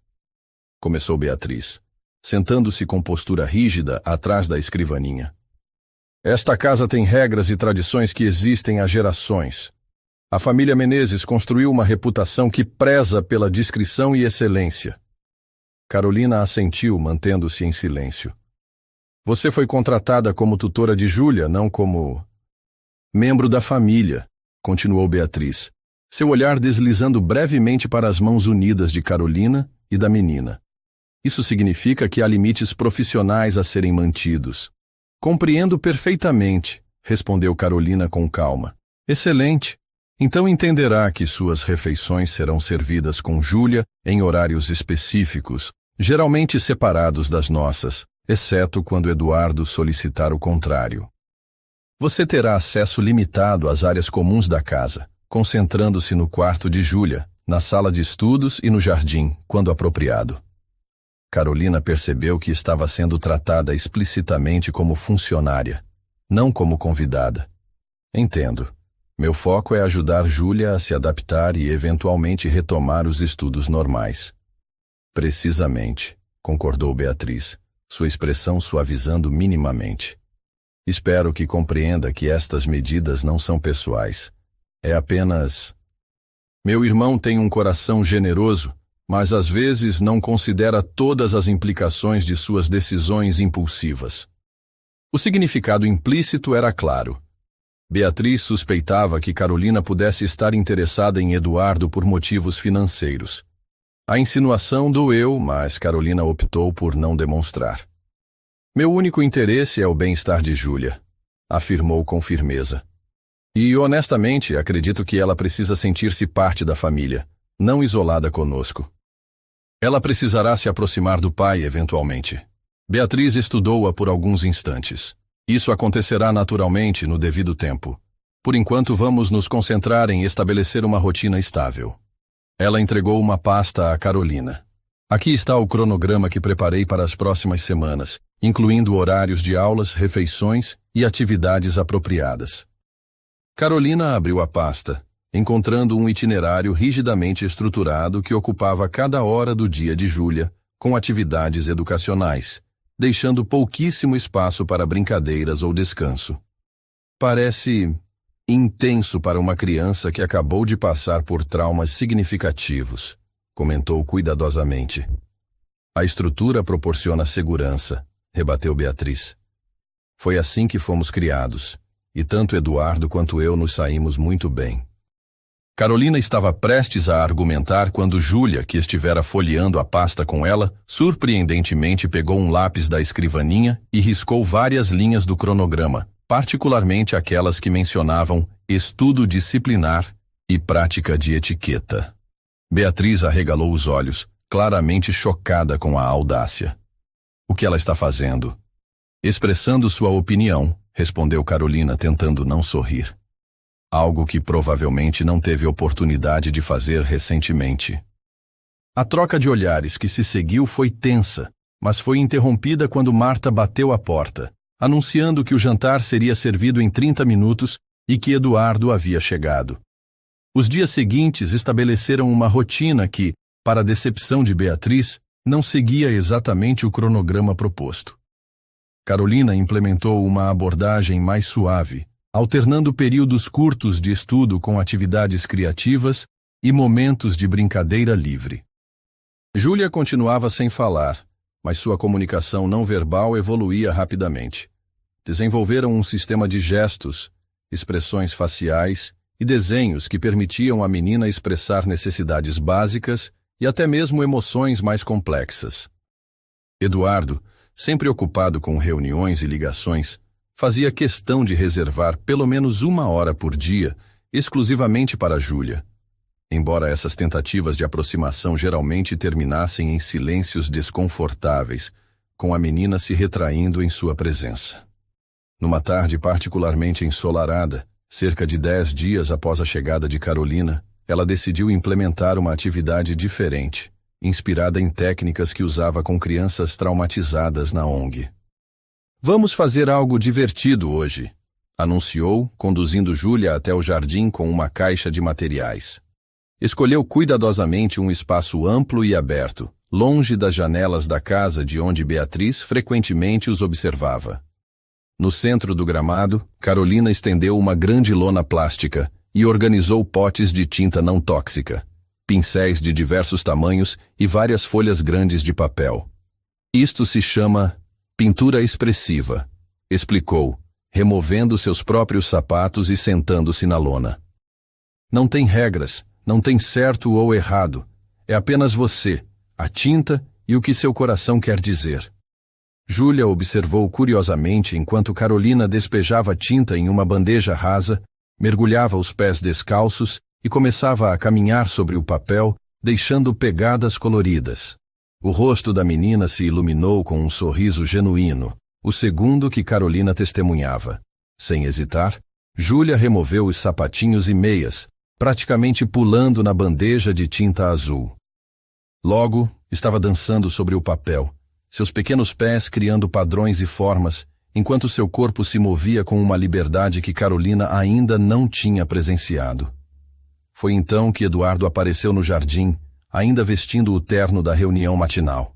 começou Beatriz, sentando-se com postura rígida atrás da escrivaninha. Esta casa tem regras e tradições que existem há gerações. A família Menezes construiu uma reputação que preza pela discrição e excelência. Carolina assentiu, mantendo-se em silêncio. Você foi contratada como tutora de Júlia, não como membro da família, continuou Beatriz, seu olhar deslizando brevemente para as mãos unidas de Carolina e da menina. Isso significa que há limites profissionais a serem mantidos. Compreendo perfeitamente, respondeu Carolina com calma. Excelente. Então entenderá que suas refeições serão servidas com Júlia em horários específicos, geralmente separados das nossas, exceto quando Eduardo solicitar o contrário. Você terá acesso limitado às áreas comuns da casa, concentrando-se no quarto de Júlia, na sala de estudos e no jardim, quando apropriado. Carolina percebeu que estava sendo tratada explicitamente como funcionária, não como convidada. Entendo. Meu foco é ajudar Júlia a se adaptar e eventualmente retomar os estudos normais. Precisamente, concordou Beatriz, sua expressão suavizando minimamente. Espero que compreenda que estas medidas não são pessoais. É apenas... Meu irmão tem um coração generoso, mas às vezes não considera todas as implicações de suas decisões impulsivas. O significado implícito era claro. Beatriz suspeitava que Carolina pudesse estar interessada em Eduardo por motivos financeiros. A insinuação doeu, mas Carolina optou por não demonstrar. Meu único interesse é o bem-estar de Júlia, afirmou com firmeza. E, honestamente, acredito que ela precisa sentir-se parte da família, não isolada conosco. Ela precisará se aproximar do pai, eventualmente. Beatriz estudou-a por alguns instantes. Isso acontecerá naturalmente no devido tempo. Por enquanto, vamos nos concentrar em estabelecer uma rotina estável. Ela entregou uma pasta a Carolina. Aqui está o cronograma que preparei para as próximas semanas, incluindo horários de aulas, refeições e atividades apropriadas. Carolina abriu a pasta, encontrando um itinerário rigidamente estruturado que ocupava cada hora do dia de Júlia, com atividades educacionais, deixando pouquíssimo espaço para brincadeiras ou descanso. Parece intenso para uma criança que acabou de passar por traumas significativos, comentou cuidadosamente. A estrutura proporciona segurança, rebateu Beatriz. Foi assim que fomos criados, e tanto Eduardo quanto eu nos saímos muito bem. Carolina estava prestes a argumentar quando Júlia, que estivera folheando a pasta com ela, surpreendentemente pegou um lápis da escrivaninha e riscou várias linhas do cronograma, particularmente aquelas que mencionavam estudo disciplinar e prática de etiqueta. Beatriz arregalou os olhos, claramente chocada com a audácia. O que ela está fazendo? Expressando sua opinião, respondeu Carolina, tentando não sorrir. Algo que provavelmente não teve oportunidade de fazer recentemente. A troca de olhares que se seguiu foi tensa, mas foi interrompida quando Marta bateu à porta, anunciando que o jantar seria servido em 30 minutos e que Eduardo havia chegado. Os dias seguintes estabeleceram uma rotina que, para a decepção de Beatriz, não seguia exatamente o cronograma proposto. Carolina implementou uma abordagem mais suave, alternando períodos curtos de estudo com atividades criativas e momentos de brincadeira livre. Júlia continuava sem falar, mas sua comunicação não verbal evoluía rapidamente. Desenvolveram um sistema de gestos, expressões faciais e desenhos que permitiam à menina expressar necessidades básicas e até mesmo emoções mais complexas. Eduardo, sempre ocupado com reuniões e ligações, fazia questão de reservar pelo menos 1 hora por dia, exclusivamente para Júlia. Embora essas tentativas de aproximação geralmente terminassem em silêncios desconfortáveis, com a menina se retraindo em sua presença. Numa tarde particularmente ensolarada, cerca de 10 dias após a chegada de Carolina, ela decidiu implementar uma atividade diferente, inspirada em técnicas que usava com crianças traumatizadas na ONG. Vamos fazer algo divertido hoje, anunciou, conduzindo Júlia até o jardim com uma caixa de materiais. Escolheu cuidadosamente um espaço amplo e aberto, longe das janelas da casa de onde Beatriz frequentemente os observava. No centro do gramado, Carolina estendeu uma grande lona plástica e organizou potes de tinta não tóxica, pincéis de diversos tamanhos e várias folhas grandes de papel. Isto se chama pintura expressiva, explicou, removendo seus próprios sapatos e sentando-se na lona. Não tem regras, não tem certo ou errado, é apenas você, a tinta e o que seu coração quer dizer. Júlia observou curiosamente enquanto Carolina despejava tinta em uma bandeja rasa, mergulhava os pés descalços e começava a caminhar sobre o papel, deixando pegadas coloridas. O rosto da menina se iluminou com um sorriso genuíno, o segundo que Carolina testemunhava. Sem hesitar, Júlia removeu os sapatinhos e meias, praticamente pulando na bandeja de tinta azul. Logo, estava dançando sobre o papel, seus pequenos pés criando padrões e formas, enquanto seu corpo se movia com uma liberdade que Carolina ainda não tinha presenciado. Foi então que Eduardo apareceu no jardim, ainda vestindo o terno da reunião matinal.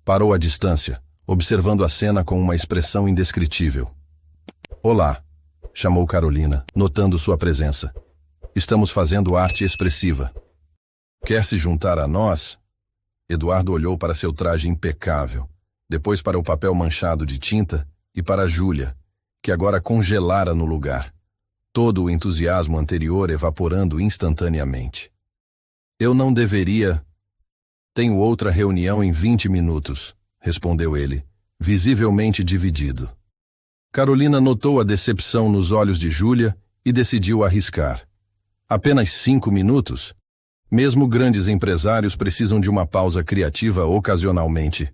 Parou à distância, observando a cena com uma expressão indescritível. "Olá", chamou Carolina, notando sua presença. "Estamos fazendo arte expressiva. Quer se juntar a nós?" Eduardo olhou para seu traje impecável, depois para o papel manchado de tinta e para Júlia, que agora congelara no lugar, todo o entusiasmo anterior evaporando instantaneamente. "Eu não deveria... Tenho outra reunião em 20 minutos", respondeu ele, visivelmente dividido. Carolina notou a decepção nos olhos de Júlia e decidiu arriscar. "Apenas 5 minutos? Mesmo grandes empresários precisam de uma pausa criativa ocasionalmente."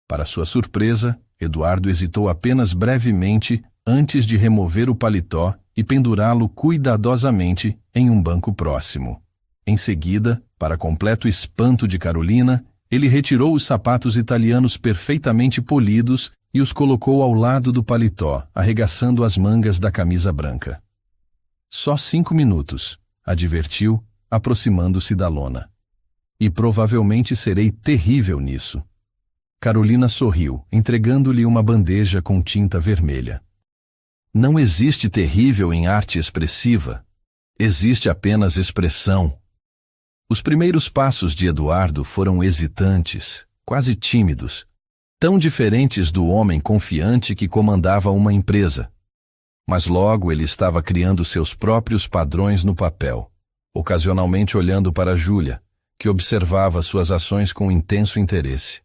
Para sua surpresa, Eduardo hesitou apenas brevemente antes de remover o paletó e pendurá-lo cuidadosamente em um banco próximo. Em seguida, para completo espanto de Carolina, ele retirou os sapatos italianos perfeitamente polidos e os colocou ao lado do paletó, arregaçando as mangas da camisa branca. "Só 5 minutos", advertiu, aproximando-se da lona. "E provavelmente serei terrível nisso." Carolina sorriu, entregando-lhe uma bandeja com tinta vermelha. "Não existe terrível em arte expressiva. Existe apenas expressão." Os primeiros passos de Eduardo foram hesitantes, quase tímidos, tão diferentes do homem confiante que comandava uma empresa. Mas logo ele estava criando seus próprios padrões no papel, ocasionalmente olhando para Júlia, que observava suas ações com intenso interesse.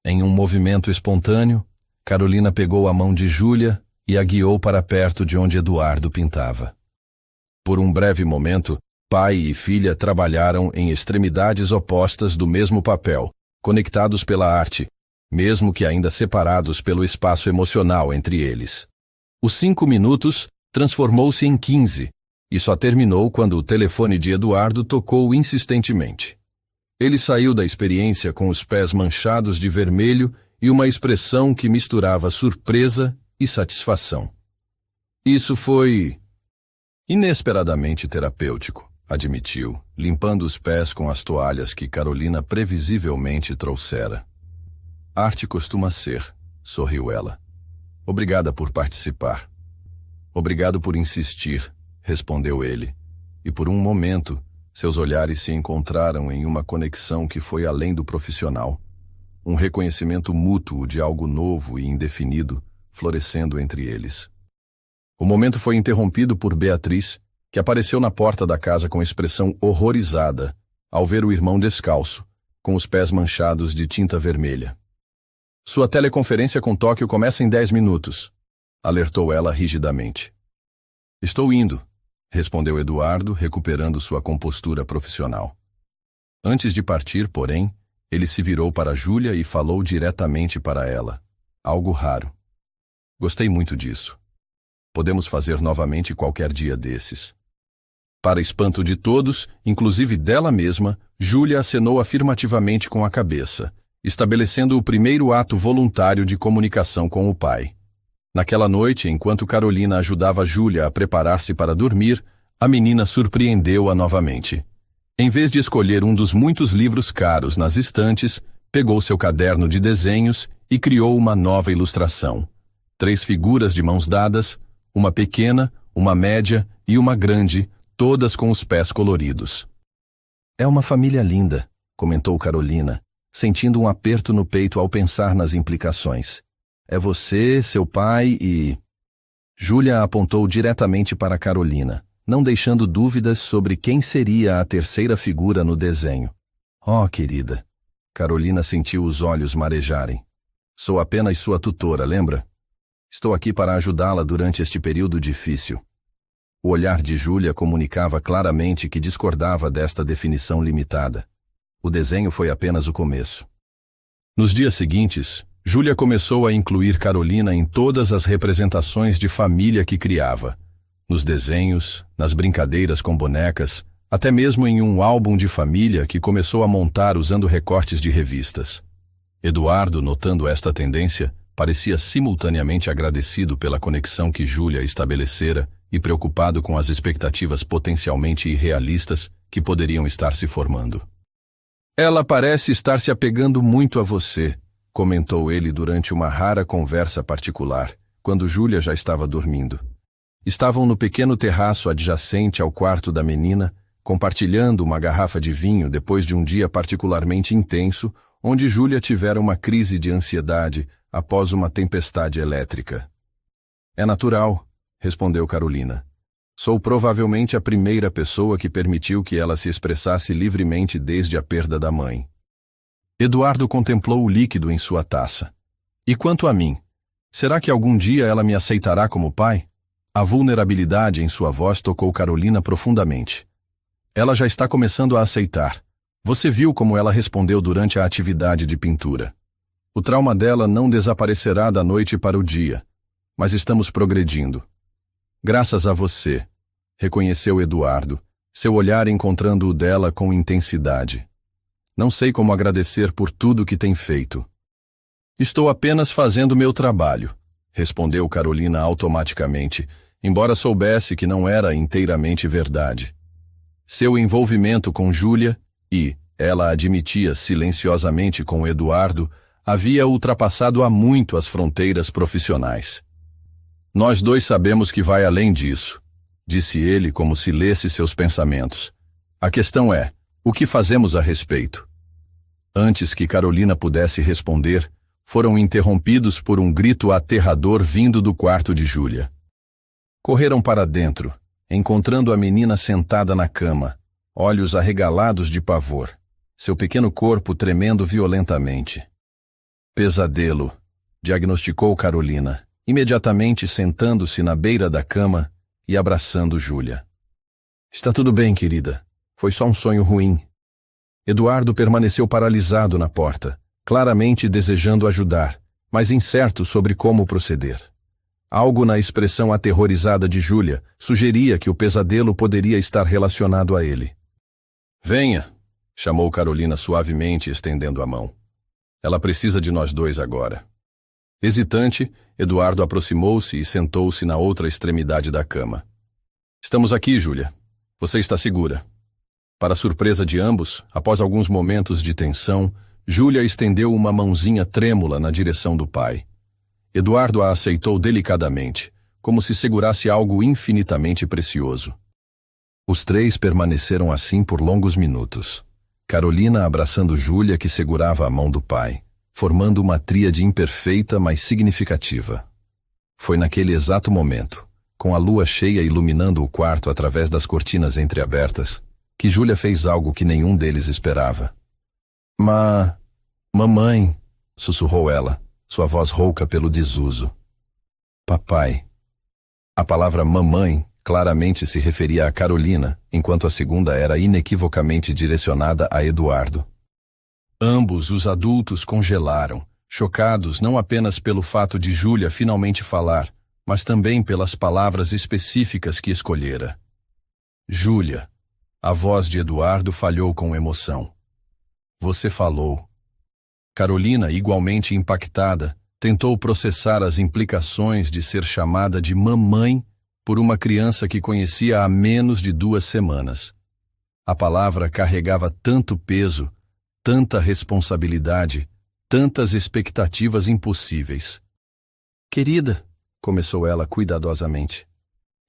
Em um movimento espontâneo, Carolina pegou a mão de Júlia e a guiou para perto de onde Eduardo pintava. Por um breve momento, pai e filha trabalharam em extremidades opostas do mesmo papel, conectados pela arte, mesmo que ainda separados pelo espaço emocional entre eles. Os 5 minutos transformou-se em 15, e só terminou quando o telefone de Eduardo tocou insistentemente. Ele saiu da experiência com os pés manchados de vermelho e uma expressão que misturava surpresa e satisfação. Isso foi inesperadamente terapêutico, admitiu, limpando os pés com as toalhas que Carolina previsivelmente trouxera. Arte costuma ser, sorriu ela. Obrigada por participar. Obrigado por insistir, respondeu ele, e por um momento, seus olhares se encontraram em uma conexão que foi além do profissional, um reconhecimento mútuo de algo novo e indefinido florescendo entre eles. O momento foi interrompido por Beatriz, que apareceu na porta da casa com expressão horrorizada ao ver o irmão descalço, com os pés manchados de tinta vermelha. Sua teleconferência com Tóquio começa em 10 minutos, alertou ela rigidamente. Estou indo, respondeu Eduardo, recuperando sua compostura profissional. Antes de partir, porém, ele se virou para Júlia e falou diretamente para ela. Algo raro. Gostei muito disso. Podemos fazer novamente qualquer dia desses. Para espanto de todos, inclusive dela mesma, Júlia acenou afirmativamente com a cabeça, estabelecendo o primeiro ato voluntário de comunicação com o pai. Naquela noite, enquanto Carolina ajudava Júlia a preparar-se para dormir, a menina surpreendeu-a novamente. Em vez de escolher um dos muitos livros caros nas estantes, pegou seu caderno de desenhos e criou uma nova ilustração. 3 figuras de mãos dadas, uma pequena, uma média e uma grande, todas com os pés coloridos. É uma família linda, comentou Carolina, sentindo um aperto no peito ao pensar nas implicações. É você, seu pai e... Júlia apontou diretamente para Carolina, não deixando dúvidas sobre quem seria a terceira figura no desenho. Oh, querida. Carolina sentiu os olhos marejarem. Sou apenas sua tutora, lembra? Estou aqui para ajudá-la durante este período difícil. O olhar de Júlia comunicava claramente que discordava desta definição limitada. O desenho foi apenas o começo. Nos dias seguintes, Júlia começou a incluir Carolina em todas as representações de família que criava. Nos desenhos, nas brincadeiras com bonecas, até mesmo em um álbum de família que começou a montar usando recortes de revistas. Eduardo, notando esta tendência, parecia simultaneamente agradecido pela conexão que Júlia estabelecera e preocupado com as expectativas potencialmente irrealistas que poderiam estar se formando. Ela parece estar se apegando muito a você, comentou ele durante uma rara conversa particular, quando Júlia já estava dormindo. Estavam no pequeno terraço adjacente ao quarto da menina, compartilhando uma garrafa de vinho depois de um dia particularmente intenso, onde Júlia tivera uma crise de ansiedade após uma tempestade elétrica. É natural, respondeu Carolina. Sou provavelmente a primeira pessoa que permitiu que ela se expressasse livremente desde a perda da mãe. Eduardo contemplou o líquido em sua taça. E quanto a mim? Será que algum dia ela me aceitará como pai? A vulnerabilidade em sua voz tocou Carolina profundamente. Ela já está começando a aceitar. Você viu como ela respondeu durante a atividade de pintura. O trauma dela não desaparecerá da noite para o dia, mas estamos progredindo. Graças a você, reconheceu Eduardo, seu olhar encontrando o dela com intensidade. Não sei como agradecer por tudo que tem feito. Estou apenas fazendo meu trabalho, respondeu Carolina automaticamente, embora soubesse que não era inteiramente verdade. Seu envolvimento com Júlia e, ela admitia silenciosamente com Eduardo, havia ultrapassado há muito as fronteiras profissionais. Nós dois sabemos que vai além disso, disse ele como se lesse seus pensamentos. A questão é, o que fazemos a respeito? Antes que Carolina pudesse responder, foram interrompidos por um grito aterrador vindo do quarto de Júlia. Correram para dentro, encontrando a menina sentada na cama, olhos arregalados de pavor, seu pequeno corpo tremendo violentamente. Pesadelo, diagnosticou Carolina, imediatamente sentando-se na beira da cama e abraçando Júlia. Está tudo bem, querida. Foi só um sonho ruim. Eduardo permaneceu paralisado na porta, claramente desejando ajudar, mas incerto sobre como proceder. Algo na expressão aterrorizada de Júlia sugeria que o pesadelo poderia estar relacionado a ele. Venha, chamou Carolina suavemente, estendendo a mão. Ela precisa de nós dois agora. Hesitante, Eduardo aproximou-se e sentou-se na outra extremidade da cama. Estamos aqui, Júlia. Você está segura. Para surpresa de ambos, após alguns momentos de tensão, Júlia estendeu uma mãozinha trêmula na direção do pai. Eduardo a aceitou delicadamente, como se segurasse algo infinitamente precioso. Os três permaneceram assim por longos minutos. Carolina abraçando Júlia, que segurava a mão do pai, formando uma tríade imperfeita, mas significativa. Foi naquele exato momento, com a lua cheia iluminando o quarto através das cortinas entreabertas, que Júlia fez algo que nenhum deles esperava. Mamãe, sussurrou ela, sua voz rouca pelo desuso. Papai. A palavra mamãe claramente se referia a Carolina, enquanto a segunda era inequivocamente direcionada a Eduardo. Ambos os adultos congelaram, chocados não apenas pelo fato de Júlia finalmente falar, mas também pelas palavras específicas que escolhera. Júlia. A voz de Eduardo falhou com emoção. Você falou. Carolina, igualmente impactada, tentou processar as implicações de ser chamada de mamãe por uma criança que conhecia há menos de 2 semanas. A palavra carregava tanto peso, tanta responsabilidade, tantas expectativas impossíveis. Querida, começou ela cuidadosamente,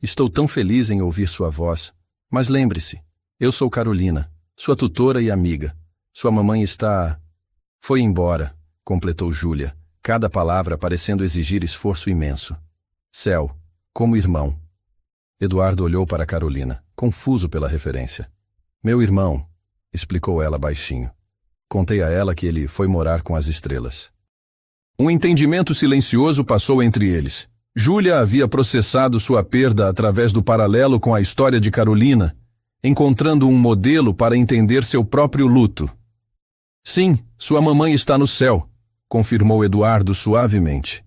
estou tão feliz em ouvir sua voz, mas lembre-se, eu sou Carolina, sua tutora e amiga. Sua mamãe está... Foi embora, completou Júlia, cada palavra parecendo exigir esforço imenso. Céu, como irmão. Eduardo olhou para Carolina, confuso pela referência. Meu irmão, explicou ela baixinho. Contei a ela que ele foi morar com as estrelas. Um entendimento silencioso passou entre eles. Júlia havia processado sua perda através do paralelo com a história de Carolina, encontrando um modelo para entender seu próprio luto. Sim, sua mamãe está no céu, confirmou Eduardo suavemente.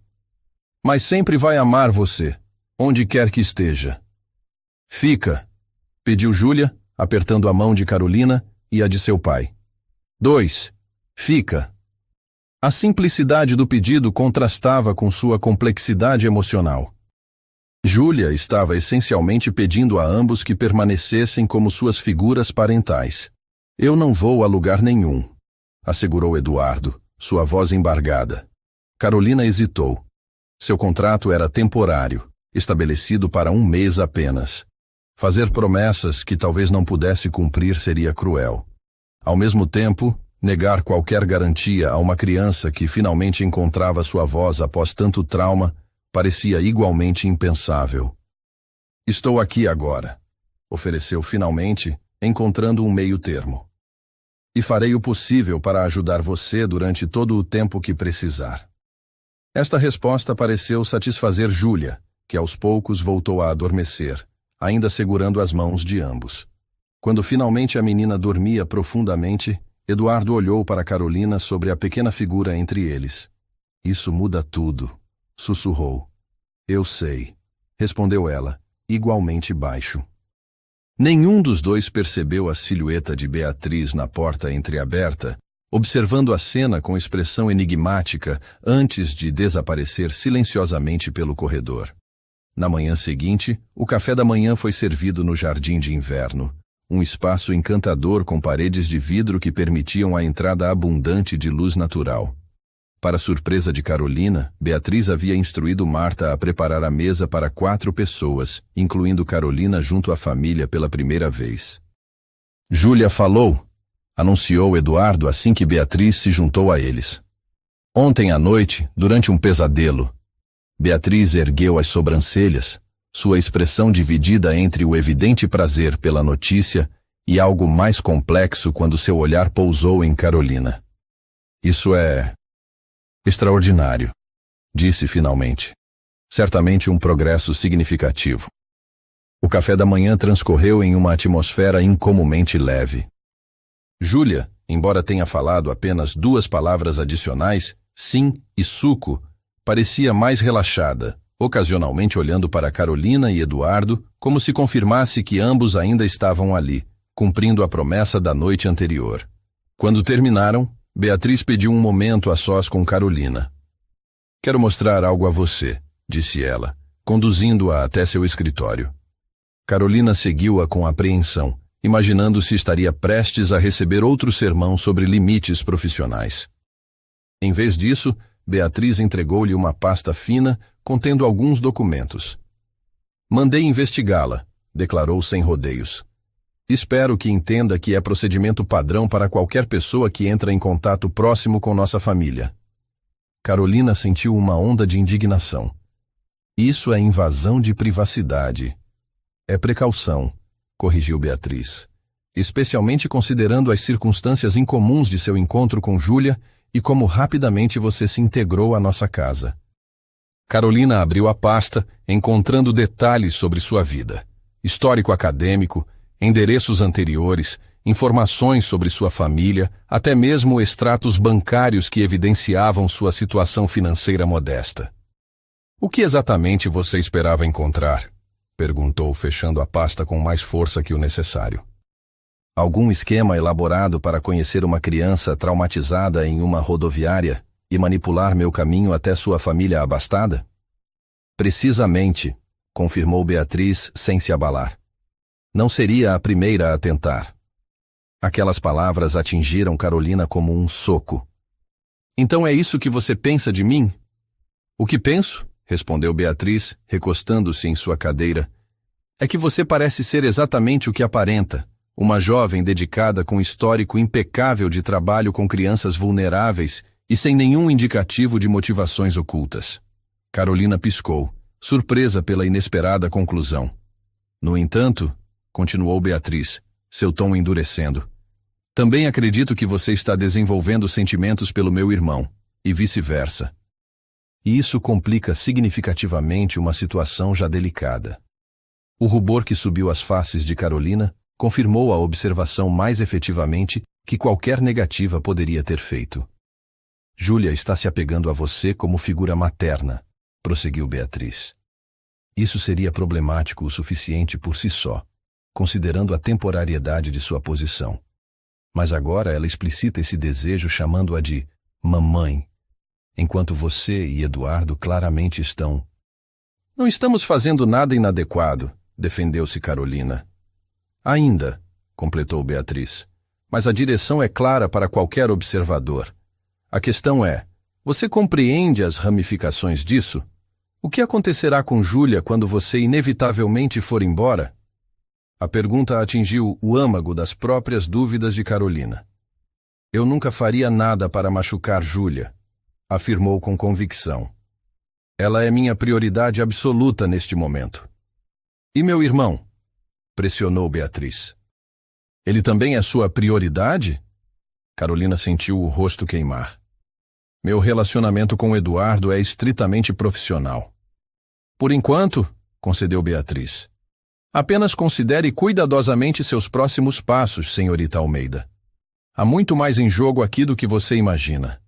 Mas sempre vai amar você, onde quer que esteja. Fica, pediu Júlia, apertando a mão de Carolina e a de seu pai. 2. Fica. A simplicidade do pedido contrastava com sua complexidade emocional. Júlia estava essencialmente pedindo a ambos que permanecessem como suas figuras parentais. Eu não vou a lugar nenhum, assegurou Eduardo, sua voz embargada. Carolina hesitou. Seu contrato era temporário, estabelecido para 1 mês apenas. Fazer promessas que talvez não pudesse cumprir seria cruel. Ao mesmo tempo, negar qualquer garantia a uma criança que finalmente encontrava sua voz após tanto trauma parecia igualmente impensável. Estou aqui agora, ofereceu finalmente, encontrando um meio termo. E farei o possível para ajudar você durante todo o tempo que precisar. Esta resposta pareceu satisfazer Júlia, que aos poucos voltou a adormecer, ainda segurando as mãos de ambos. Quando finalmente a menina dormia profundamente, Eduardo olhou para Carolina sobre a pequena figura entre eles. Isso muda tudo, sussurrou. Eu sei, respondeu ela, igualmente baixo. Nenhum dos dois percebeu a silhueta de Beatriz na porta entreaberta, observando a cena com expressão enigmática antes de desaparecer silenciosamente pelo corredor. Na manhã seguinte, o café da manhã foi servido no jardim de inverno, um espaço encantador com paredes de vidro que permitiam a entrada abundante de luz natural. Para surpresa de Carolina, Beatriz havia instruído Marta a preparar a mesa para 4 pessoas, incluindo Carolina junto à família pela primeira vez. Júlia falou, anunciou Eduardo assim que Beatriz se juntou a eles. Ontem à noite, durante um pesadelo, Beatriz ergueu as sobrancelhas, sua expressão dividida entre o evidente prazer pela notícia e algo mais complexo quando seu olhar pousou em Carolina. Isso é extraordinário, disse finalmente. Certamente um progresso significativo. O café da manhã transcorreu em uma atmosfera incomumente leve. Júlia, embora tenha falado apenas 2 palavras adicionais, sim e suco, parecia mais relaxada, ocasionalmente olhando para Carolina e Eduardo, como se confirmasse que ambos ainda estavam ali, cumprindo a promessa da noite anterior. Quando terminaram, Beatriz pediu um momento a sós com Carolina. Quero mostrar algo a você, disse ela, conduzindo-a até seu escritório. Carolina seguiu-a com apreensão, imaginando se estaria prestes a receber outro sermão sobre limites profissionais. Em vez disso, Beatriz entregou-lhe uma pasta fina contendo alguns documentos. Mandei investigá-la, declarou sem rodeios. Espero que entenda que é procedimento padrão para qualquer pessoa que entra em contato próximo com nossa família. Carolina sentiu uma onda de indignação. Isso é invasão de privacidade. É precaução, corrigiu Beatriz, especialmente considerando as circunstâncias incomuns de seu encontro com Júlia e como rapidamente você se integrou à nossa casa. Carolina abriu a pasta, encontrando detalhes sobre sua vida, histórico acadêmico, endereços anteriores, informações sobre sua família, até mesmo extratos bancários que evidenciavam sua situação financeira modesta. O que exatamente você esperava encontrar? Perguntou, fechando a pasta com mais força que o necessário. Algum esquema elaborado para conhecer uma criança traumatizada em uma rodoviária e manipular meu caminho até sua família abastada? Precisamente, confirmou Beatriz sem se abalar. Não seria a primeira a tentar. Aquelas palavras atingiram Carolina como um soco. Então é isso que você pensa de mim? O que penso? Respondeu Beatriz, recostando-se em sua cadeira. É que você parece ser exatamente o que aparenta, uma jovem dedicada com histórico impecável de trabalho com crianças vulneráveis e sem nenhum indicativo de motivações ocultas. Carolina piscou, surpresa pela inesperada conclusão. No entanto, continuou Beatriz, seu tom endurecendo, também acredito que você está desenvolvendo sentimentos pelo meu irmão, e vice-versa. E isso complica significativamente uma situação já delicada. O rubor que subiu às faces de Carolina confirmou a observação mais efetivamente que qualquer negativa poderia ter feito. Júlia está se apegando a você como figura materna, prosseguiu Beatriz. Isso seria problemático o suficiente por si só, considerando a temporariedade de sua posição. Mas agora ela explicita esse desejo chamando-a de mamãe, enquanto você e Eduardo claramente estão... Não estamos fazendo nada inadequado, defendeu-se Carolina. Ainda, completou Beatriz, mas a direção é clara para qualquer observador. A questão é, você compreende as ramificações disso? O que acontecerá com Júlia quando você inevitavelmente for embora? A pergunta atingiu o âmago das próprias dúvidas de Carolina. Eu nunca faria nada para machucar Júlia, afirmou com convicção. Ela é minha prioridade absoluta neste momento. E meu irmão? Pressionou Beatriz. Ele também é sua prioridade? Carolina sentiu o rosto queimar. Meu relacionamento com Eduardo é estritamente profissional. Por enquanto, concedeu Beatriz. Apenas considere cuidadosamente seus próximos passos, senhorita Almeida. Há muito mais em jogo aqui do que você imagina.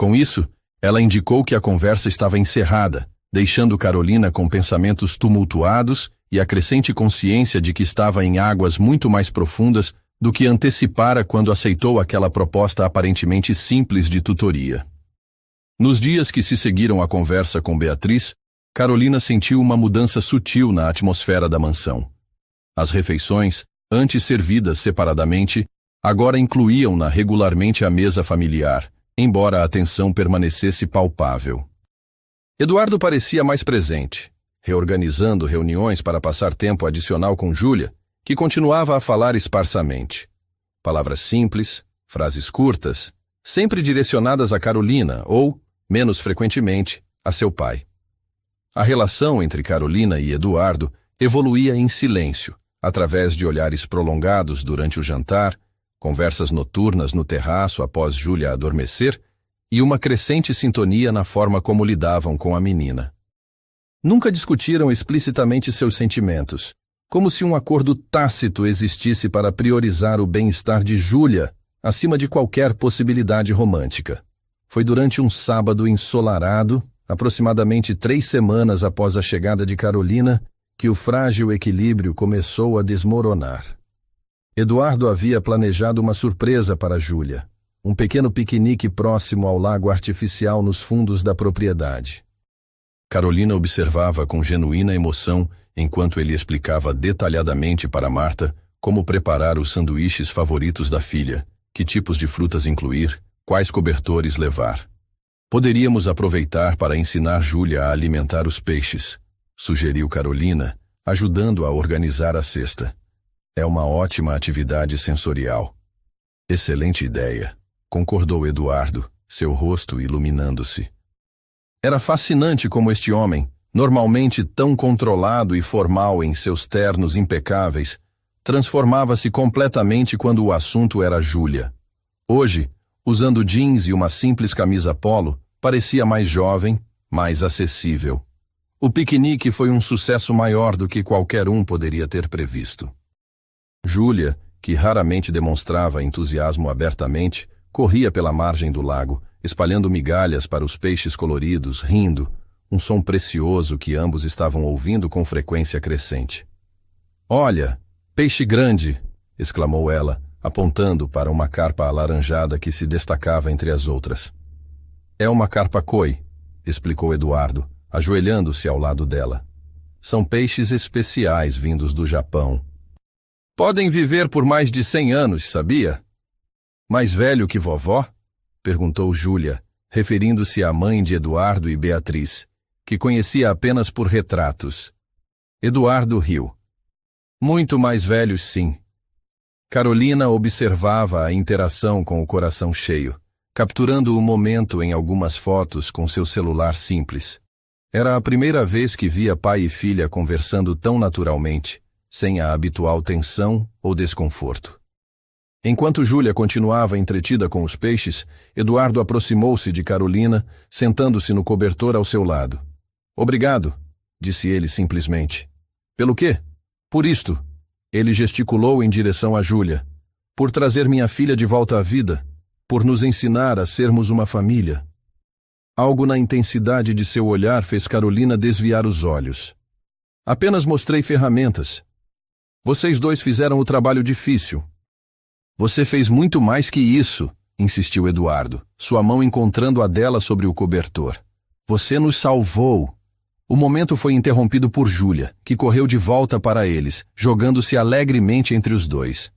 Com isso, ela indicou que a conversa estava encerrada, deixando Carolina com pensamentos tumultuados e a crescente consciência de que estava em águas muito mais profundas do que antecipara quando aceitou aquela proposta aparentemente simples de tutoria. Nos dias que se seguiram à conversa com Beatriz, Carolina sentiu uma mudança sutil na atmosfera da mansão. As refeições, antes servidas separadamente, agora incluíam-na regularmente à mesa familiar, embora a tensão permanecesse palpável. Eduardo parecia mais presente, reorganizando reuniões para passar tempo adicional com Júlia, que continuava a falar esparsamente. Palavras simples, frases curtas, sempre direcionadas a Carolina ou, menos frequentemente, a seu pai. A relação entre Carolina e Eduardo evoluía em silêncio, através de olhares prolongados durante o jantar, conversas noturnas no terraço após Júlia adormecer e uma crescente sintonia na forma como lidavam com a menina. Nunca discutiram explicitamente seus sentimentos, como se um acordo tácito existisse para priorizar o bem-estar de Júlia acima de qualquer possibilidade romântica. Foi durante um sábado ensolarado, aproximadamente 3 semanas após a chegada de Carolina, que o frágil equilíbrio começou a desmoronar. Eduardo havia planejado uma surpresa para Júlia, um pequeno piquenique próximo ao lago artificial nos fundos da propriedade. Carolina observava com genuína emoção enquanto ele explicava detalhadamente para Marta como preparar os sanduíches favoritos da filha, que tipos de frutas incluir, quais cobertores levar. Poderíamos aproveitar para ensinar Júlia a alimentar os peixes, sugeriu Carolina, ajudando a organizar a cesta. É uma ótima atividade sensorial. Excelente ideia, concordou Eduardo, seu rosto iluminando-se. Era fascinante como este homem, normalmente tão controlado e formal em seus ternos impecáveis, transformava-se completamente quando o assunto era Júlia. Hoje, usando jeans e uma simples camisa polo, parecia mais jovem, mais acessível. O piquenique foi um sucesso maior do que qualquer um poderia ter previsto. Júlia, que raramente demonstrava entusiasmo abertamente, corria pela margem do lago, espalhando migalhas para os peixes coloridos, rindo, um som precioso que ambos estavam ouvindo com frequência crescente. "Olha, peixe grande!" exclamou ela, apontando para uma carpa alaranjada que se destacava entre as outras. "É uma carpa koi", explicou Eduardo, ajoelhando-se ao lado dela. "São peixes especiais vindos do Japão. Podem viver por mais de 100 anos, sabia?" "Mais velho que vovó?" perguntou Júlia, referindo-se à mãe de Eduardo e Beatriz, que conhecia apenas por retratos. Eduardo riu. "Muito mais velhos, sim." Carolina observava a interação com o coração cheio, capturando o momento em algumas fotos com seu celular simples. Era a primeira vez que via pai e filha conversando tão naturalmente, sem a habitual tensão ou desconforto. Enquanto Júlia continuava entretida com os peixes, Eduardo aproximou-se de Carolina, sentando-se no cobertor ao seu lado. "Obrigado", disse ele simplesmente. "Pelo quê?" "Por isto." Ele gesticulou em direção a Júlia. "Por trazer minha filha de volta à vida. Por nos ensinar a sermos uma família." Algo na intensidade de seu olhar fez Carolina desviar os olhos. "Apenas mostrei ferramentas. Vocês dois fizeram o trabalho difícil." "Você fez muito mais que isso", insistiu Eduardo, sua mão encontrando a dela sobre o cobertor. "Você nos salvou." O momento foi interrompido por Júlia, que correu de volta para eles, jogando-se alegremente entre os dois.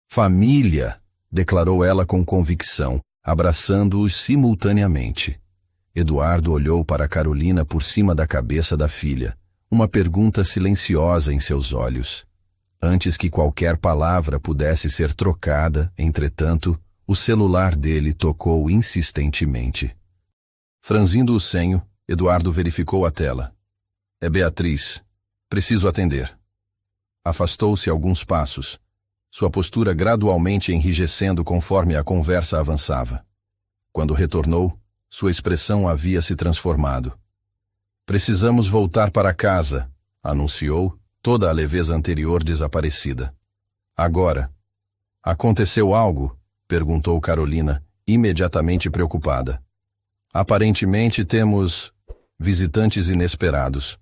"Família", declarou ela com convicção, abraçando-os simultaneamente. Eduardo olhou para Carolina por cima da cabeça da filha, uma pergunta silenciosa em seus olhos. Antes que qualquer palavra pudesse ser trocada, entretanto, o celular dele tocou insistentemente. Franzindo o senho, Eduardo verificou a tela. "É Beatriz. Preciso atender." Afastou-se alguns passos, sua postura gradualmente enrijecendo conforme a conversa avançava. Quando retornou, sua expressão havia se transformado. "Precisamos voltar para casa", anunciou, toda a leveza anterior desaparecida. "Agora." "Aconteceu algo?" perguntou Carolina, imediatamente preocupada. "Aparentemente temos visitantes inesperados."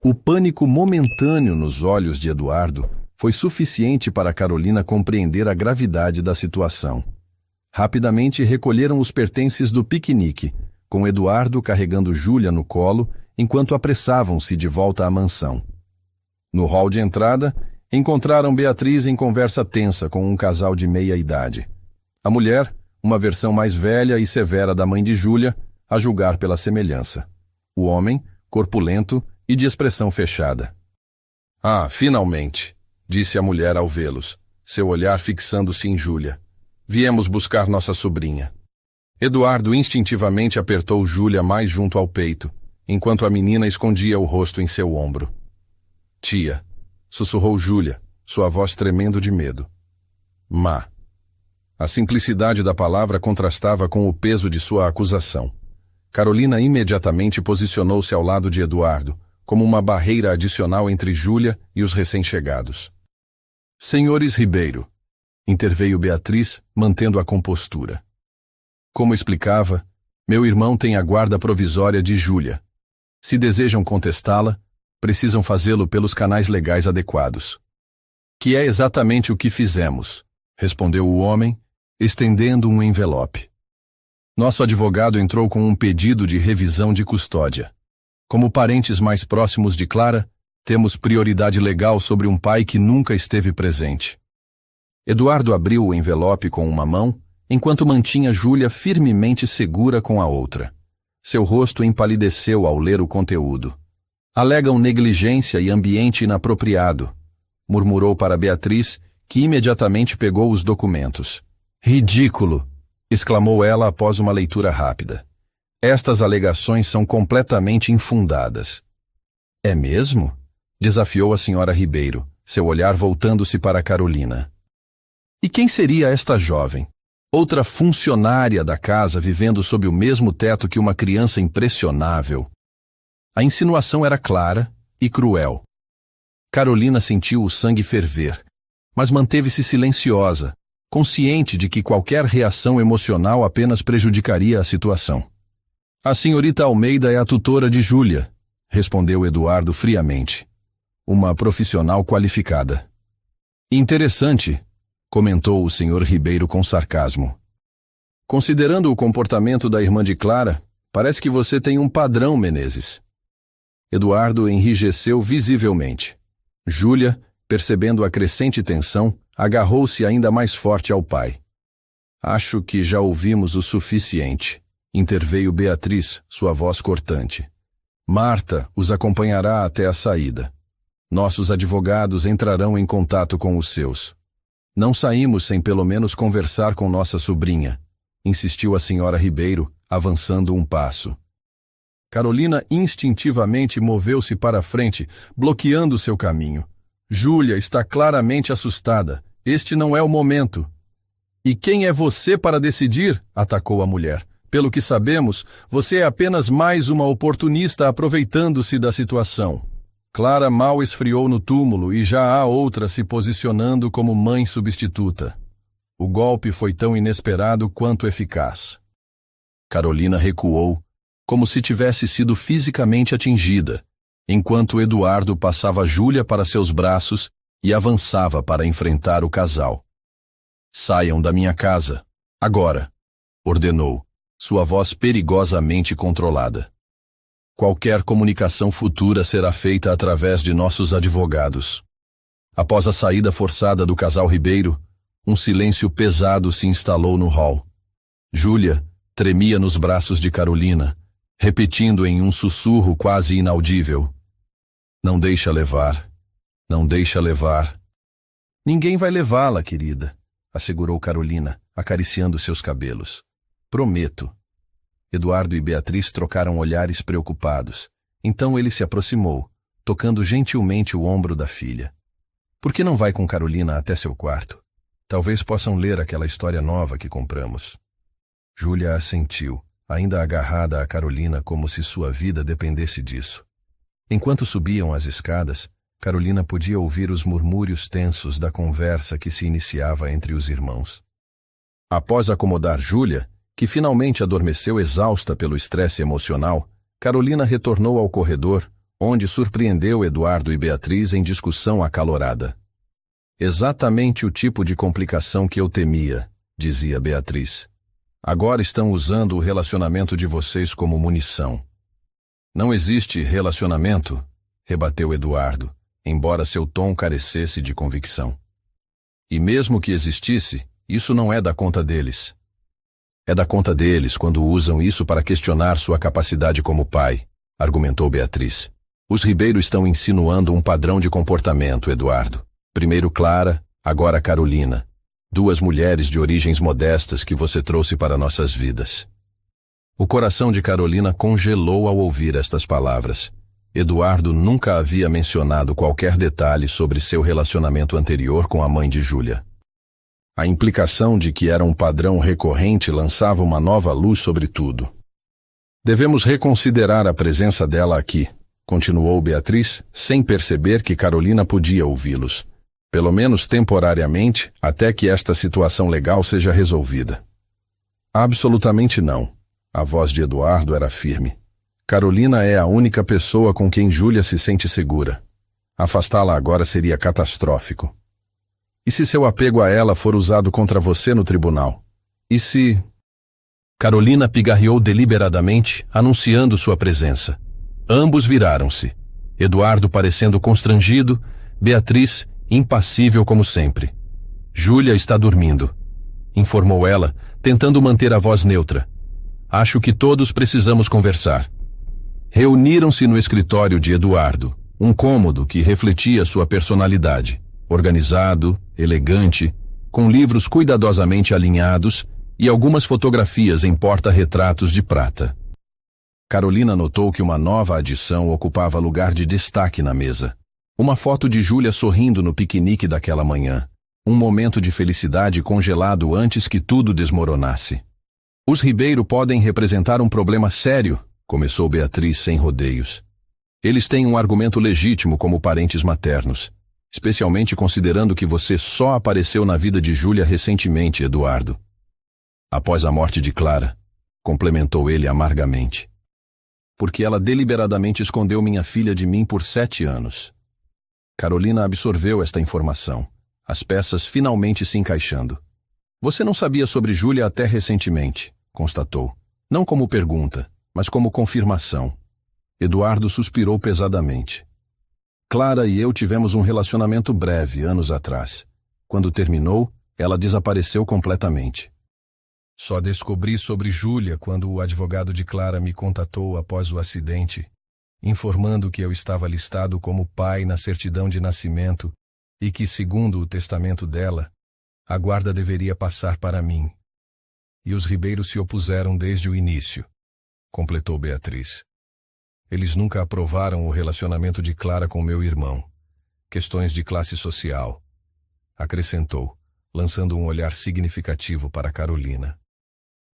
O pânico momentâneo nos olhos de Eduardo foi suficiente para Carolina compreender a gravidade da situação. Rapidamente recolheram os pertences do piquenique, com Eduardo carregando Júlia no colo, enquanto apressavam-se de volta à mansão. No hall de entrada, encontraram Beatriz em conversa tensa com um casal de meia-idade. A mulher, uma versão mais velha e severa da mãe de Júlia, a julgar pela semelhança. O homem, corpulento e de expressão fechada. "Ah, finalmente", disse a mulher ao vê-los, seu olhar fixando-se em Júlia. "Viemos buscar nossa sobrinha." Eduardo instintivamente apertou Júlia mais junto ao peito, enquanto a menina escondia o rosto em seu ombro. "Tia", sussurrou Júlia, sua voz tremendo de medo. "Má." A simplicidade da palavra contrastava com o peso de sua acusação. Carolina imediatamente posicionou-se ao lado de Eduardo, como uma barreira adicional entre Júlia e os recém-chegados. "Senhores Ribeiro", interveio Beatriz, mantendo a compostura. "Como explicava, meu irmão tem a guarda provisória de Júlia. Se desejam contestá-la, precisam fazê-lo pelos canais legais adequados." "Que é exatamente o que fizemos", respondeu o homem, estendendo um envelope. "Nosso advogado entrou com um pedido de revisão de custódia. Como parentes mais próximos de Clara, temos prioridade legal sobre um pai que nunca esteve presente." Eduardo abriu o envelope com uma mão, enquanto mantinha Júlia firmemente segura com a outra. Seu rosto empalideceu ao ler o conteúdo. "Alegam negligência e ambiente inapropriado", murmurou para Beatriz, que imediatamente pegou os documentos. "Ridículo!" exclamou ela após uma leitura rápida. "Estas alegações são completamente infundadas." "É mesmo?" desafiou a senhora Ribeiro, seu olhar voltando-se para Carolina. "E quem seria esta jovem? Outra funcionária da casa vivendo sob o mesmo teto que uma criança impressionável?" A insinuação era clara e cruel. Carolina sentiu o sangue ferver, mas manteve-se silenciosa, consciente de que qualquer reação emocional apenas prejudicaria a situação. A senhorita Almeida é a tutora de Júlia, respondeu Eduardo friamente. Uma profissional qualificada. Interessante, comentou o senhor Ribeiro com sarcasmo. Considerando o comportamento da irmã de Clara, parece que você tem um padrão, Menezes. Eduardo enrijeceu visivelmente. Júlia, percebendo a crescente tensão, agarrou-se ainda mais forte ao pai. Acho que já ouvimos o suficiente, interveio Beatriz, sua voz cortante. Marta os acompanhará até a saída. Nossos advogados entrarão em contato com os seus. Não saímos sem pelo menos conversar com nossa sobrinha, insistiu a senhora Ribeiro, avançando um passo. Carolina instintivamente moveu-se para a frente, bloqueando seu caminho. Júlia está claramente assustada. Este não é o momento. E quem é você para decidir? Atacou a mulher. Pelo que sabemos, você é apenas mais uma oportunista aproveitando-se da situação. Clara mal esfriou no túmulo e já há outra se posicionando como mãe substituta. O golpe foi tão inesperado quanto eficaz. Carolina recuou, como se tivesse sido fisicamente atingida, enquanto Eduardo passava Júlia para seus braços e avançava para enfrentar o casal. Saiam da minha casa, agora, ordenou, sua voz perigosamente controlada. Qualquer comunicação futura será feita através de nossos advogados. Após a saída forçada do casal Ribeiro, um silêncio pesado se instalou no hall. Júlia tremia nos braços de Carolina, repetindo em um sussurro quase inaudível. Não deixa levar. Não deixa levar. Ninguém vai levá-la, querida, assegurou Carolina, acariciando seus cabelos. Prometo. Eduardo e Beatriz trocaram olhares preocupados. Então ele se aproximou, tocando gentilmente o ombro da filha. Por que não vai com Carolina até seu quarto? Talvez possam ler aquela história nova que compramos. Júlia assentiu, ainda agarrada a Carolina como se sua vida dependesse disso. Enquanto subiam as escadas, Carolina podia ouvir os murmúrios tensos da conversa que se iniciava entre os irmãos. Após acomodar Júlia, que finalmente adormeceu exausta pelo estresse emocional, Carolina retornou ao corredor, onde surpreendeu Eduardo e Beatriz em discussão acalorada. Exatamente o tipo de complicação que eu temia, dizia Beatriz. Agora estão usando o relacionamento de vocês como munição. Não existe relacionamento, rebateu Eduardo, embora seu tom carecesse de convicção. E mesmo que existisse, isso não é da conta deles. É da conta deles quando usam isso para questionar sua capacidade como pai, argumentou Beatriz. Os Ribeiro estão insinuando um padrão de comportamento, Eduardo. Primeiro Clara, agora Carolina. Duas mulheres de origens modestas que você trouxe para nossas vidas. O coração de Carolina congelou ao ouvir estas palavras. Eduardo nunca havia mencionado qualquer detalhe sobre seu relacionamento anterior com a mãe de Júlia. A implicação de que era um padrão recorrente lançava uma nova luz sobre tudo. Devemos reconsiderar a presença dela aqui, continuou Beatriz, sem perceber que Carolina podia ouvi-los. Pelo menos temporariamente, até que esta situação legal seja resolvida. Absolutamente não. A voz de Eduardo era firme. Carolina é a única pessoa com quem Júlia se sente segura. Afastá-la agora seria catastrófico. E se seu apego a ela for usado contra você no tribunal? E se... Carolina pigarreou deliberadamente, anunciando sua presença. Ambos viraram-se. Eduardo parecendo constrangido, Beatriz impassível como sempre. Júlia está dormindo, informou ela, tentando manter a voz neutra. Acho que todos precisamos conversar. Reuniram-se no escritório de Eduardo, um cômodo que refletia sua personalidade. Organizado, elegante, com livros cuidadosamente alinhados e algumas fotografias em porta-retratos de prata. Carolina notou que uma nova adição ocupava lugar de destaque na mesa. Uma foto de Júlia sorrindo no piquenique daquela manhã. Um momento de felicidade congelado antes que tudo desmoronasse. Os Ribeiro podem representar um problema sério, começou Beatriz sem rodeios. Eles têm um argumento legítimo como parentes maternos. Especialmente considerando que você só apareceu na vida de Júlia recentemente, Eduardo. Após a morte de Clara, complementou ele amargamente. porque ela deliberadamente escondeu minha filha de mim por 7 anos. Carolina absorveu esta informação, as peças finalmente se encaixando. Você não sabia sobre Júlia até recentemente, constatou. Não como pergunta, mas como confirmação. Eduardo suspirou pesadamente. Clara e eu tivemos um relacionamento breve, anos atrás. Quando terminou, ela desapareceu completamente. Só descobri sobre Júlia quando o advogado de Clara me contatou após o acidente, informando que eu estava listado como pai na certidão de nascimento e que, segundo o testamento dela, a guarda deveria passar para mim. E os Ribeiros se opuseram desde o início, completou Beatriz. Eles nunca aprovaram o relacionamento de Clara com meu irmão. Questões de classe social, acrescentou, lançando um olhar significativo para Carolina.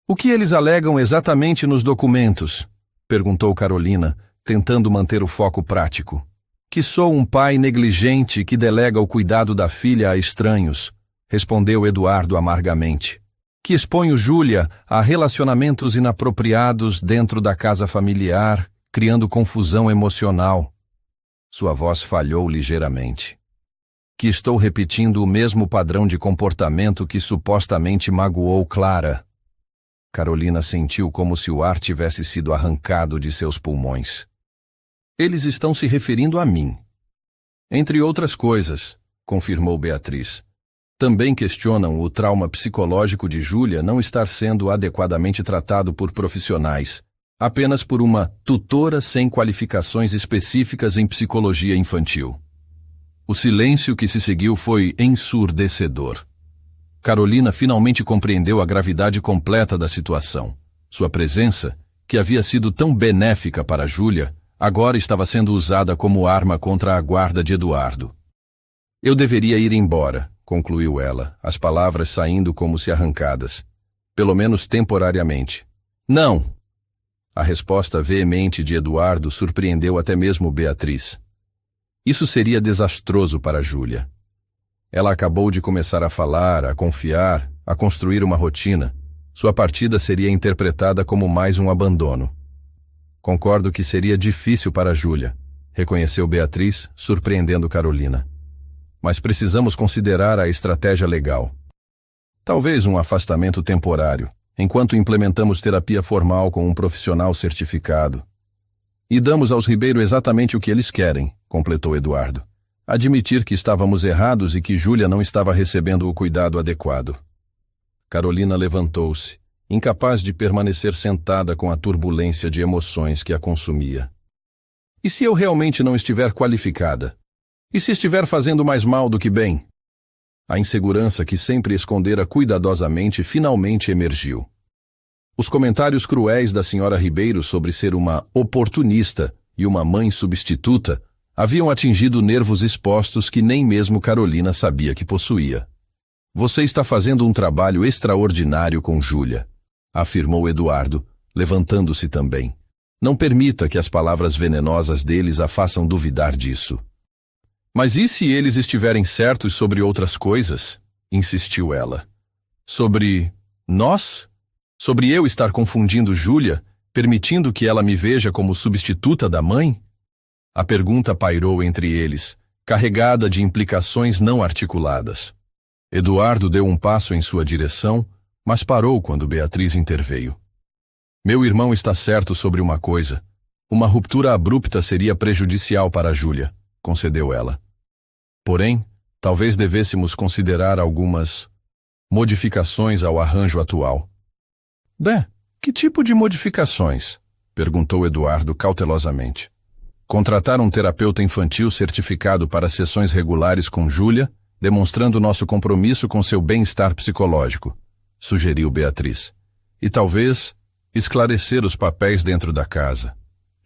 O que eles alegam exatamente nos documentos? Perguntou Carolina, tentando manter o foco prático. Que sou um pai negligente que delega o cuidado da filha a estranhos, respondeu Eduardo amargamente. Que exponho Júlia a relacionamentos inapropriados dentro da casa familiar, criando confusão emocional. Sua voz falhou ligeiramente. Que estou repetindo o mesmo padrão de comportamento que supostamente magoou Clara. Carolina sentiu como se o ar tivesse sido arrancado de seus pulmões. Eles estão se referindo a mim. Entre outras coisas, confirmou Beatriz. Também questionam o trauma psicológico de Júlia não estar sendo adequadamente tratado por profissionais, apenas por uma tutora sem qualificações específicas em psicologia infantil. O silêncio que se seguiu foi ensurdecedor. Carolina finalmente compreendeu a gravidade completa da situação. Sua presença, que havia sido tão benéfica para Júlia, agora estava sendo usada como arma contra a guarda de Eduardo. Eu deveria ir embora, concluiu ela, as palavras saindo como se arrancadas. Pelo menos temporariamente. Não! A resposta veemente de Eduardo surpreendeu até mesmo Beatriz. Isso seria desastroso para Júlia. Ela acabou de começar a falar, a confiar, a construir uma rotina. Sua partida seria interpretada como mais um abandono. Concordo que seria difícil para Júlia, reconheceu Beatriz, surpreendendo Carolina. Mas precisamos considerar a estratégia legal. Talvez um afastamento temporário, enquanto implementamos terapia formal com um profissional certificado. E damos aos Ribeiro exatamente o que eles querem, completou Eduardo. Admitir que estávamos errados e que Júlia não estava recebendo o cuidado adequado. Carolina levantou-se, incapaz de permanecer sentada com a turbulência de emoções que a consumia. E se eu realmente não estiver qualificada? E se estiver fazendo mais mal do que bem? A insegurança que sempre escondera cuidadosamente finalmente emergiu. Os comentários cruéis da senhora Ribeiro sobre ser uma oportunista e uma mãe substituta haviam atingido nervos expostos que nem mesmo Carolina sabia que possuía. Você está fazendo um trabalho extraordinário com Júlia, afirmou Eduardo, levantando-se também. Não permita que as palavras venenosas deles a façam duvidar disso. Mas e se eles estiverem certos sobre outras coisas? Insistiu ela. Sobre nós? Sobre eu estar confundindo Júlia, permitindo que ela me veja como substituta da mãe? A pergunta pairou entre eles, carregada de implicações não articuladas. Eduardo deu um passo em sua direção, mas parou quando Beatriz interveio. Meu irmão está certo sobre uma coisa. Uma ruptura abrupta seria prejudicial para Júlia, concedeu ela. Porém, talvez devêssemos considerar algumas modificações ao arranjo atual. Que tipo de modificações? Perguntou Eduardo cautelosamente. Contratar um terapeuta infantil certificado para sessões regulares com Júlia, demonstrando nosso compromisso com seu bem-estar psicológico, sugeriu Beatriz. E talvez esclarecer os papéis dentro da casa.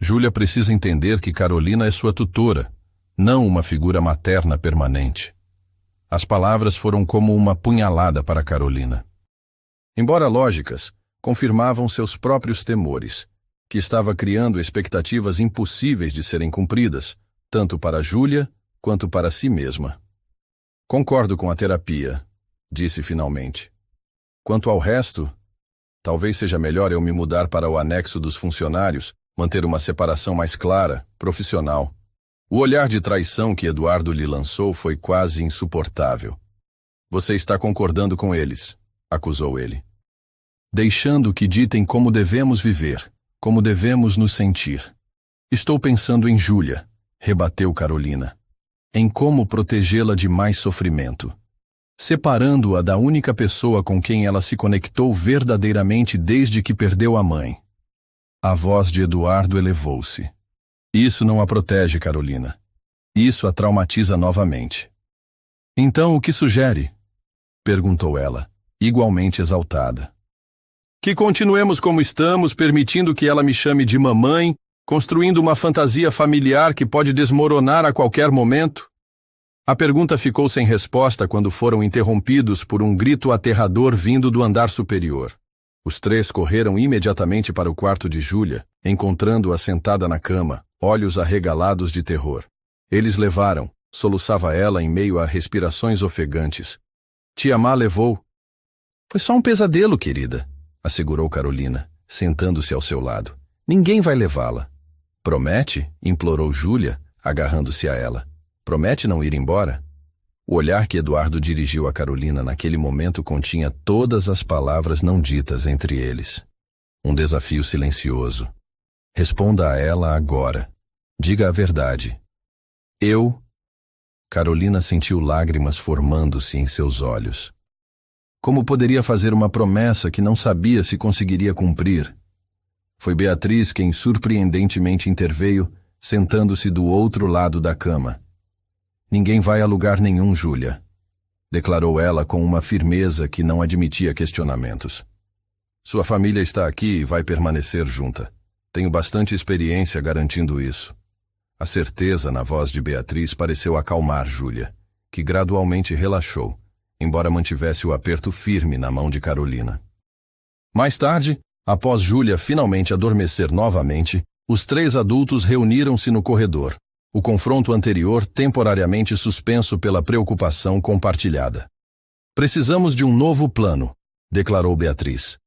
Júlia precisa entender que Carolina é sua tutora, não uma figura materna permanente. As palavras foram como uma punhalada para Carolina. Embora lógicas, confirmavam seus próprios temores, que estava criando expectativas impossíveis de serem cumpridas, tanto para Júlia quanto para si mesma. Concordo com a terapia, disse finalmente. Quanto ao resto, talvez seja melhor eu me mudar para o anexo dos funcionários, manter uma separação mais clara, profissional. O olhar de traição que Eduardo lhe lançou foi quase insuportável. Você está concordando com eles, acusou ele. Deixando que ditem como devemos viver, como devemos nos sentir. Estou pensando em Júlia, rebateu Carolina. Em como protegê-la de mais sofrimento. Separando-a da única pessoa com quem ela se conectou verdadeiramente desde que perdeu a mãe. A voz de Eduardo elevou-se. Isso não a protege, Carolina. Isso a traumatiza novamente. Então, o que sugere? Perguntou ela, igualmente exaltada. Que continuemos como estamos, permitindo que ela me chame de mamãe, construindo uma fantasia familiar que pode desmoronar a qualquer momento? A pergunta ficou sem resposta quando foram interrompidos por um grito aterrador vindo do andar superior. Os três correram imediatamente para o quarto de Júlia, encontrando-a sentada na cama, olhos arregalados de terror. Eles levaram, soluçava ela em meio a respirações ofegantes. Tia Má levou. Foi só um pesadelo, querida, assegurou Carolina, sentando-se ao seu lado. Ninguém vai levá-la. Promete? Implorou Júlia, agarrando-se a ela. Promete não ir embora? O olhar que Eduardo dirigiu a Carolina naquele momento continha todas as palavras não ditas entre eles. Um desafio silencioso. Responda a ela agora. Diga a verdade. Eu... Carolina sentiu lágrimas formando-se em seus olhos. Como poderia fazer uma promessa que não sabia se conseguiria cumprir? Foi Beatriz quem surpreendentemente interveio, sentando-se do outro lado da cama. Ninguém vai a lugar nenhum, Júlia, declarou ela com uma firmeza que não admitia questionamentos. Sua família está aqui e vai permanecer junta. Tenho bastante experiência garantindo isso. A certeza na voz de Beatriz pareceu acalmar Júlia, que gradualmente relaxou, embora mantivesse o aperto firme na mão de Carolina. Mais tarde, após Júlia finalmente adormecer novamente, os três adultos reuniram-se no corredor, o confronto anterior temporariamente suspenso pela preocupação compartilhada. Precisamos de um novo plano, declarou Beatriz.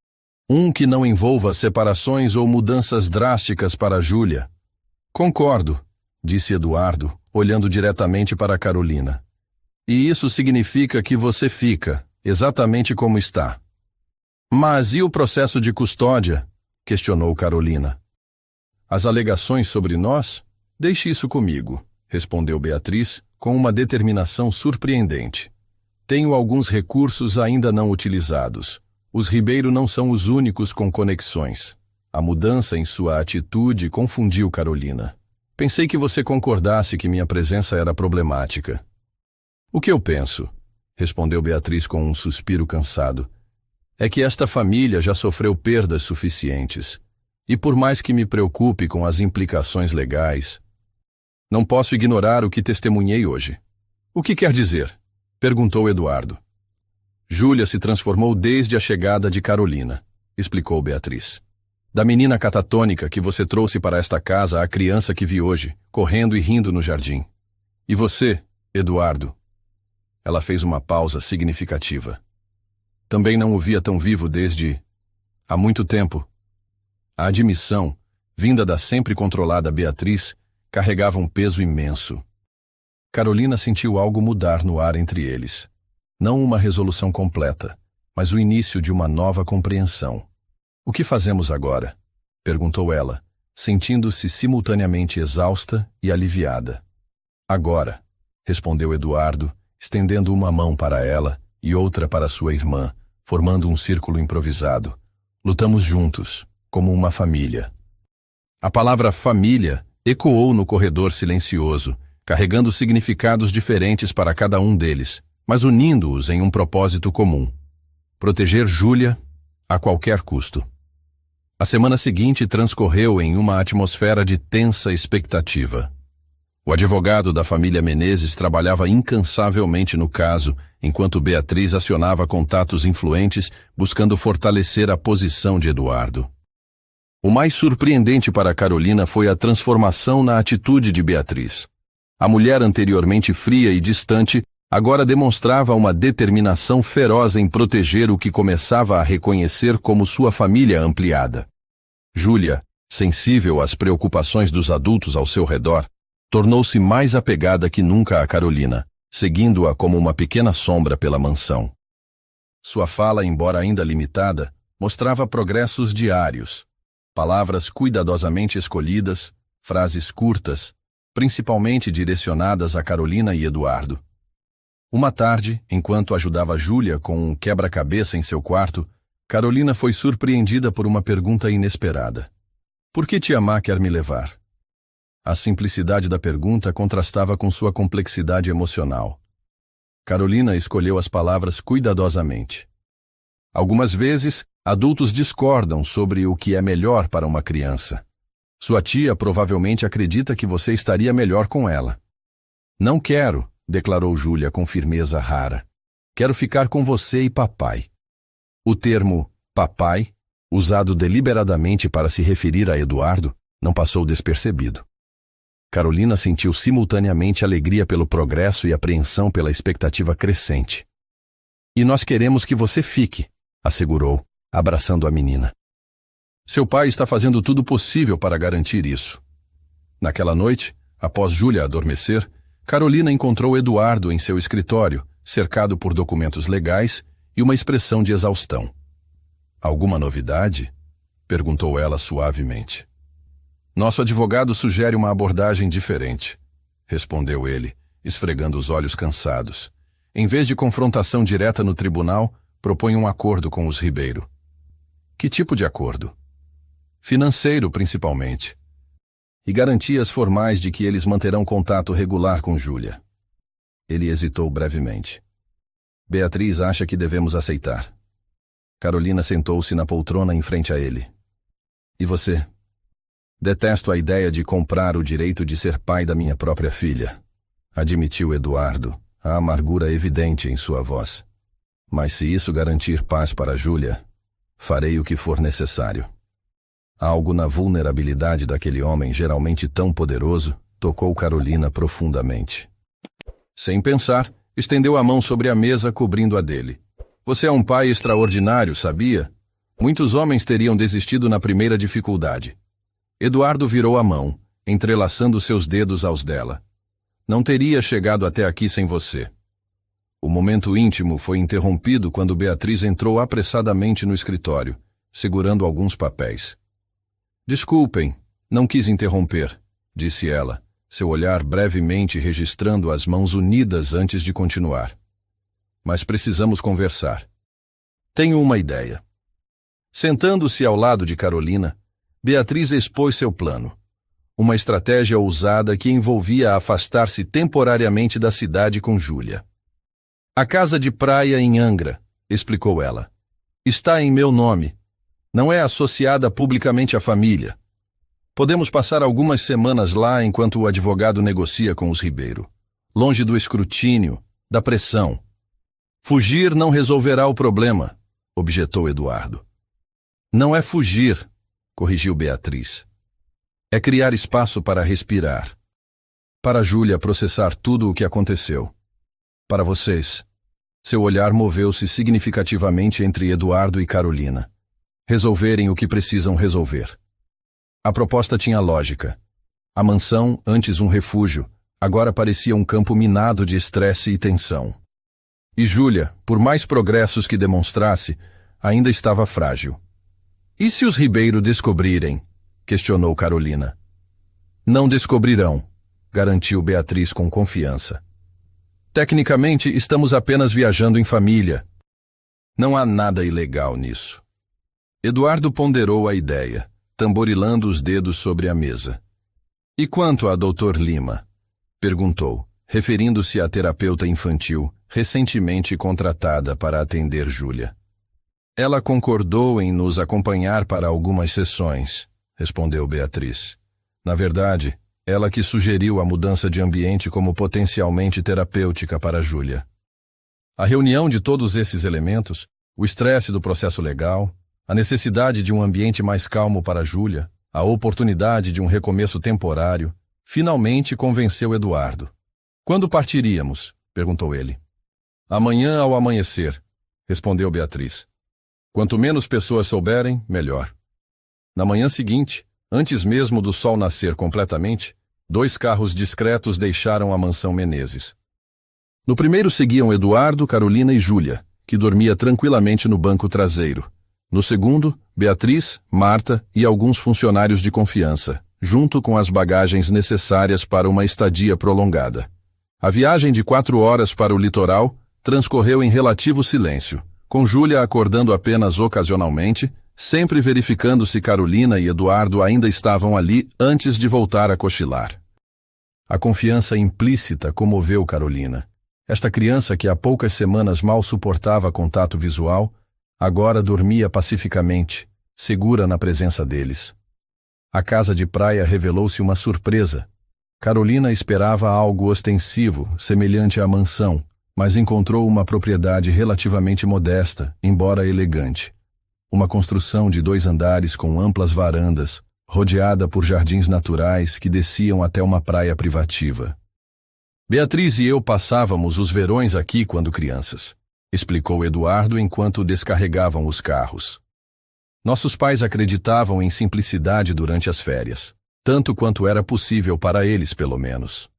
Um que não envolva separações ou mudanças drásticas para Júlia. Concordo, disse Eduardo, olhando diretamente para Carolina. E isso significa que você fica, exatamente como está. Mas e o processo de custódia? Questionou Carolina. As alegações sobre nós? Deixe isso comigo, respondeu Beatriz, com uma determinação surpreendente. Tenho alguns recursos ainda não utilizados. Os Ribeiro não são os únicos com conexões. A mudança em sua atitude confundiu Carolina. Pensei que você concordasse que minha presença era problemática. O que eu penso? Respondeu Beatriz com um suspiro cansado. É que esta família já sofreu perdas suficientes. E por mais que me preocupe com as implicações legais, não posso ignorar o que testemunhei hoje. O que quer dizer? Perguntou Eduardo. Júlia se transformou desde a chegada de Carolina, explicou Beatriz. Da menina catatônica que você trouxe para esta casa à criança que vi hoje, correndo e rindo no jardim. E você, Eduardo? Ela fez uma pausa significativa. Também não o via tão vivo desde... há muito tempo. A admissão, vinda da sempre controlada Beatriz, carregava um peso imenso. Carolina sentiu algo mudar no ar entre eles. Não uma resolução completa, mas o início de uma nova compreensão. O que fazemos agora? Perguntou ela, sentindo-se simultaneamente exausta e aliviada. Agora, respondeu Eduardo, estendendo uma mão para ela e outra para sua irmã, formando um círculo improvisado. Lutamos juntos, como uma família. A palavra família ecoou no corredor silencioso, carregando significados diferentes para cada um deles, mas unindo-os em um propósito comum: proteger Júlia a qualquer custo. A semana seguinte transcorreu em uma atmosfera de tensa expectativa. O advogado da família Menezes trabalhava incansavelmente no caso, enquanto Beatriz acionava contatos influentes, buscando fortalecer a posição de Eduardo. O mais surpreendente para Carolina foi a transformação na atitude de Beatriz. A mulher anteriormente fria e distante, agora demonstrava uma determinação feroz em proteger o que começava a reconhecer como sua família ampliada. Júlia, Sensível às preocupações dos adultos ao seu redor, tornou-se mais apegada que nunca a Carolina, seguindo-a como uma pequena sombra pela mansão. Sua fala, embora ainda limitada, mostrava progressos diários. Palavras cuidadosamente escolhidas, frases curtas, principalmente direcionadas a Carolina e Eduardo. Uma tarde, enquanto ajudava Júlia com um quebra-cabeça em seu quarto, Carolina foi surpreendida por uma pergunta inesperada. Por que Tiamá quer me levar? A simplicidade da pergunta contrastava com sua complexidade emocional. Carolina escolheu as palavras cuidadosamente. Algumas vezes, adultos discordam sobre o que é melhor para uma criança. Sua tia provavelmente acredita que você estaria melhor com ela. Não quero, declarou Júlia com firmeza rara. Quero ficar com você e papai. O termo papai, usado deliberadamente para se referir a Eduardo, não passou despercebido. Carolina sentiu simultaneamente alegria pelo progresso e apreensão pela expectativa crescente. E nós queremos que você fique, assegurou, abraçando a menina. Seu pai está fazendo tudo possível para garantir isso. Naquela noite, após Júlia adormecer, Carolina encontrou Eduardo em seu escritório, cercado por documentos legais e uma expressão de exaustão. Alguma novidade? Perguntou ela suavemente. Nosso advogado sugere uma abordagem diferente, respondeu ele, esfregando os olhos cansados. Em vez de confrontação direta no tribunal, propõe um acordo com os Ribeiro. Que tipo de acordo? Financeiro, principalmente. E garantias formais de que eles manterão contato regular com Júlia. Ele hesitou brevemente. Beatriz acha que devemos aceitar. Carolina sentou-se na poltrona em frente a ele. E você? Detesto a ideia de comprar o direito de ser pai da minha própria filha, admitiu Eduardo, a amargura evidente em sua voz. Mas se isso garantir paz para Júlia, farei o que for necessário. Algo na vulnerabilidade daquele homem geralmente tão poderoso tocou Carolina profundamente. Sem pensar, estendeu a mão sobre a mesa cobrindo a dele. Você é um pai extraordinário, sabia? Muitos homens teriam desistido na primeira dificuldade. Eduardo virou a mão, entrelaçando seus dedos aos dela. Não teria chegado até aqui sem você. O momento íntimo foi interrompido quando Beatriz entrou apressadamente no escritório, segurando alguns papéis. Desculpem, não quis interromper, disse ela, seu olhar brevemente registrando as mãos unidas antes de continuar. Mas precisamos conversar. Tenho uma ideia. Sentando-se ao lado de Carolina, Beatriz expôs seu plano. Uma estratégia ousada que envolvia afastar-se temporariamente da cidade com Júlia. A casa de praia em Angra, explicou ela, está em meu nome. Não é associada publicamente à família. Podemos passar algumas semanas lá enquanto o advogado negocia com os Ribeiro. Longe do escrutínio, da pressão. Fugir não resolverá o problema, objetou Eduardo. Não é fugir, corrigiu Beatriz. É criar espaço para respirar. Para Júlia processar tudo o que aconteceu. Para vocês. Seu olhar moveu-se significativamente entre Eduardo e Carolina. Resolverem o que precisam resolver. A proposta tinha lógica. A mansão, antes um refúgio, agora parecia um campo minado de estresse e tensão. E Júlia, por mais progressos que demonstrasse, ainda estava frágil. E se os Ribeiro descobrirem? Questionou Carolina. Não descobrirão, garantiu Beatriz com confiança. Tecnicamente, estamos apenas viajando em família. Não há nada ilegal nisso. Eduardo ponderou a ideia, tamborilando os dedos sobre a mesa. E quanto a Dr. Lima? Perguntou, referindo-se à terapeuta infantil, recentemente contratada para atender Júlia. Ela concordou em nos acompanhar para algumas sessões, respondeu Beatriz. Na verdade, ela que sugeriu a mudança de ambiente como potencialmente terapêutica para Júlia. A reunião de todos esses elementos, o estresse do processo legal, a necessidade de um ambiente mais calmo para Júlia, a oportunidade de um recomeço temporário, finalmente convenceu Eduardo. Quando partiríamos? Perguntou ele. Amanhã ao amanhecer, respondeu Beatriz. Quanto menos pessoas souberem, melhor. Na manhã seguinte, Antes mesmo do sol nascer completamente, 2 carros discretos deixaram a mansão Menezes. No primeiro seguiam Eduardo, Carolina e Júlia, que dormia tranquilamente no banco traseiro. No segundo, Beatriz, Marta e alguns funcionários de confiança, junto com as bagagens necessárias para uma estadia prolongada. A viagem de 4 horas para o litoral transcorreu em relativo silêncio, com Júlia acordando apenas ocasionalmente, sempre verificando se Carolina e Eduardo ainda estavam ali antes de voltar a cochilar. A confiança implícita comoveu Carolina. Esta criança que há poucas semanas mal suportava contato visual, agora dormia pacificamente, segura na presença deles. A casa de praia revelou-se uma surpresa. Carolina esperava algo ostensivo, semelhante à mansão, mas encontrou uma propriedade relativamente modesta, embora elegante. Uma construção de 2 andares com amplas varandas, rodeada por jardins naturais que desciam até uma praia privativa. Beatriz e eu passávamos os verões aqui quando crianças, explicou Eduardo enquanto descarregavam os carros. Nossos pais acreditavam em simplicidade durante as férias, tanto quanto era possível para eles, pelo menos.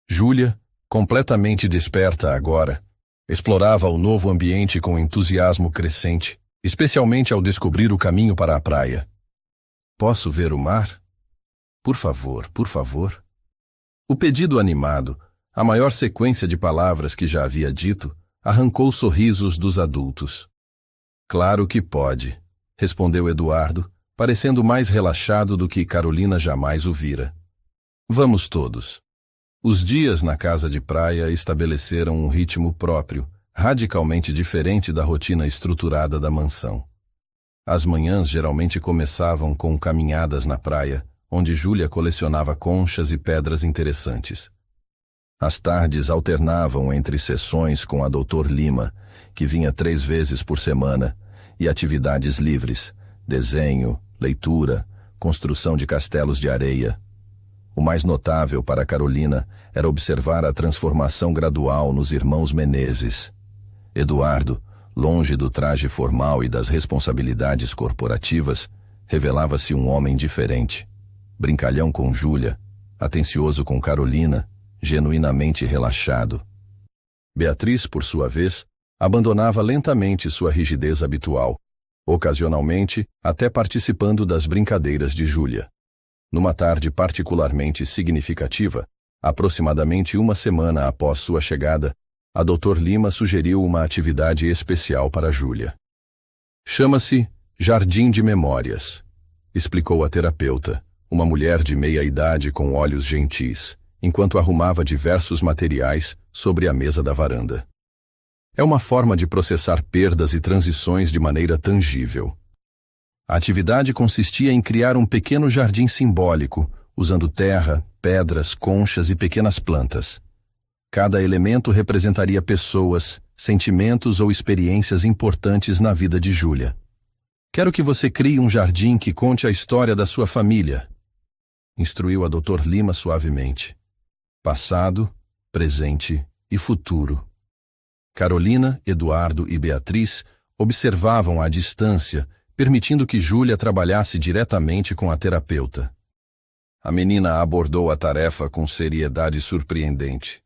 Júlia, completamente desperta agora, explorava o novo ambiente com entusiasmo crescente, especialmente ao descobrir o caminho para a praia. Posso ver o mar? Por favor, por favor. O pedido animado, a maior sequência de palavras que já havia dito, arrancou sorrisos dos adultos. Claro que pode, respondeu Eduardo, parecendo mais relaxado do que Carolina jamais o vira. Vamos todos. Os dias na casa de praia estabeleceram um ritmo próprio, radicalmente diferente da rotina estruturada da mansão. As manhãs geralmente começavam com caminhadas na praia, onde Júlia colecionava conchas e pedras interessantes. As tardes alternavam entre sessões com a Dr. Lima, que vinha 3 vezes por semana, e atividades livres, desenho, leitura, construção de castelos de areia. O mais notável para Carolina era observar a transformação gradual nos irmãos Menezes. Eduardo, longe do traje formal e das responsabilidades corporativas, revelava-se um homem diferente. Brincalhão com Júlia, atencioso com Carolina, genuinamente relaxado. Beatriz, por sua vez, abandonava lentamente sua rigidez habitual, ocasionalmente até participando das brincadeiras de Júlia. Numa tarde particularmente significativa, aproximadamente 1 semana após sua chegada, a Dr. Lima sugeriu uma atividade especial para Júlia. Chama-se Jardim de Memórias, explicou a terapeuta, uma mulher de meia idade com olhos gentis, enquanto arrumava diversos materiais sobre a mesa da varanda. É uma forma de processar perdas e transições de maneira tangível. A atividade consistia em criar um pequeno jardim simbólico, usando terra, pedras, conchas e pequenas plantas. Cada elemento representaria pessoas, sentimentos ou experiências importantes na vida de Júlia. Quero que você crie um jardim que conte a história da sua família, instruiu a Dr. Lima suavemente. Passado, presente e futuro. Carolina, Eduardo e Beatriz observavam à distância, permitindo que Júlia trabalhasse diretamente com a terapeuta. A menina abordou a tarefa com seriedade surpreendente,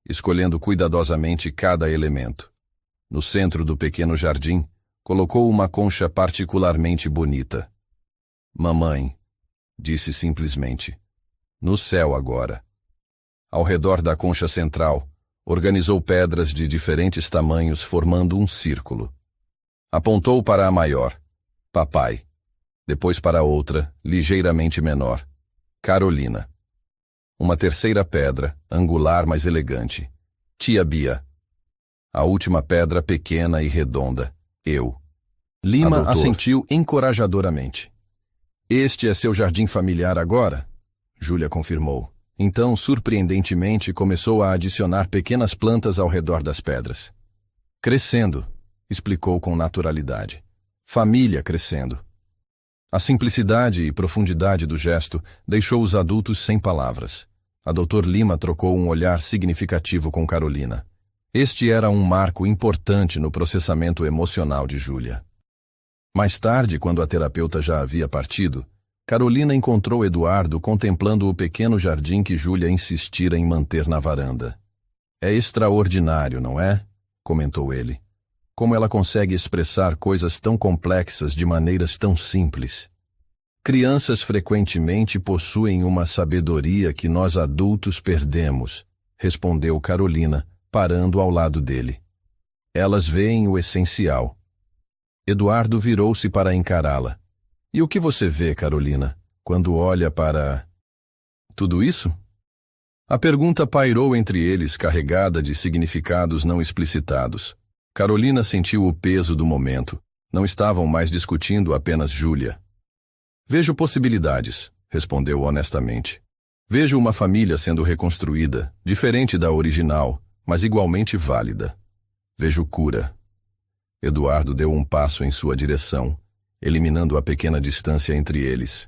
escolhendo cuidadosamente cada elemento. No centro do pequeno jardim, colocou uma concha particularmente bonita. Mamãe, disse simplesmente, no céu agora. Ao redor da concha central, organizou pedras de diferentes tamanhos formando um círculo. Apontou para a maior, Papai. Depois para outra, ligeiramente menor, Carolina. Uma terceira pedra, angular mas elegante, Tia Bia. A última pedra pequena e redonda, eu. Lima assentiu encorajadoramente. Este é seu jardim familiar agora? Júlia confirmou. Então, surpreendentemente, começou a adicionar pequenas plantas ao redor das pedras. Crescendo, explicou com naturalidade. Família crescendo. A simplicidade e profundidade do gesto deixou os adultos sem palavras. A Dr. Lima trocou um olhar significativo com Carolina. Este era um marco importante no processamento emocional de Júlia. Mais tarde, quando a terapeuta já havia partido, Carolina encontrou Eduardo contemplando o pequeno jardim que Júlia insistira em manter na varanda. É extraordinário, não é? Comentou ele. Como ela consegue expressar coisas tão complexas de maneiras tão simples. Crianças frequentemente possuem uma sabedoria que nós adultos perdemos, respondeu Carolina, parando ao lado dele. Elas veem o essencial. Eduardo virou-se para encará-la. E o que você vê, Carolina, quando olha para... tudo isso? A pergunta pairou entre eles, carregada de significados não explicitados. Carolina sentiu o peso do momento. Não estavam mais discutindo apenas Júlia. Vejo possibilidades, respondeu honestamente. Vejo uma família sendo reconstruída, diferente da original, mas igualmente válida. Vejo cura. Eduardo deu um passo em sua direção, eliminando a pequena distância entre eles.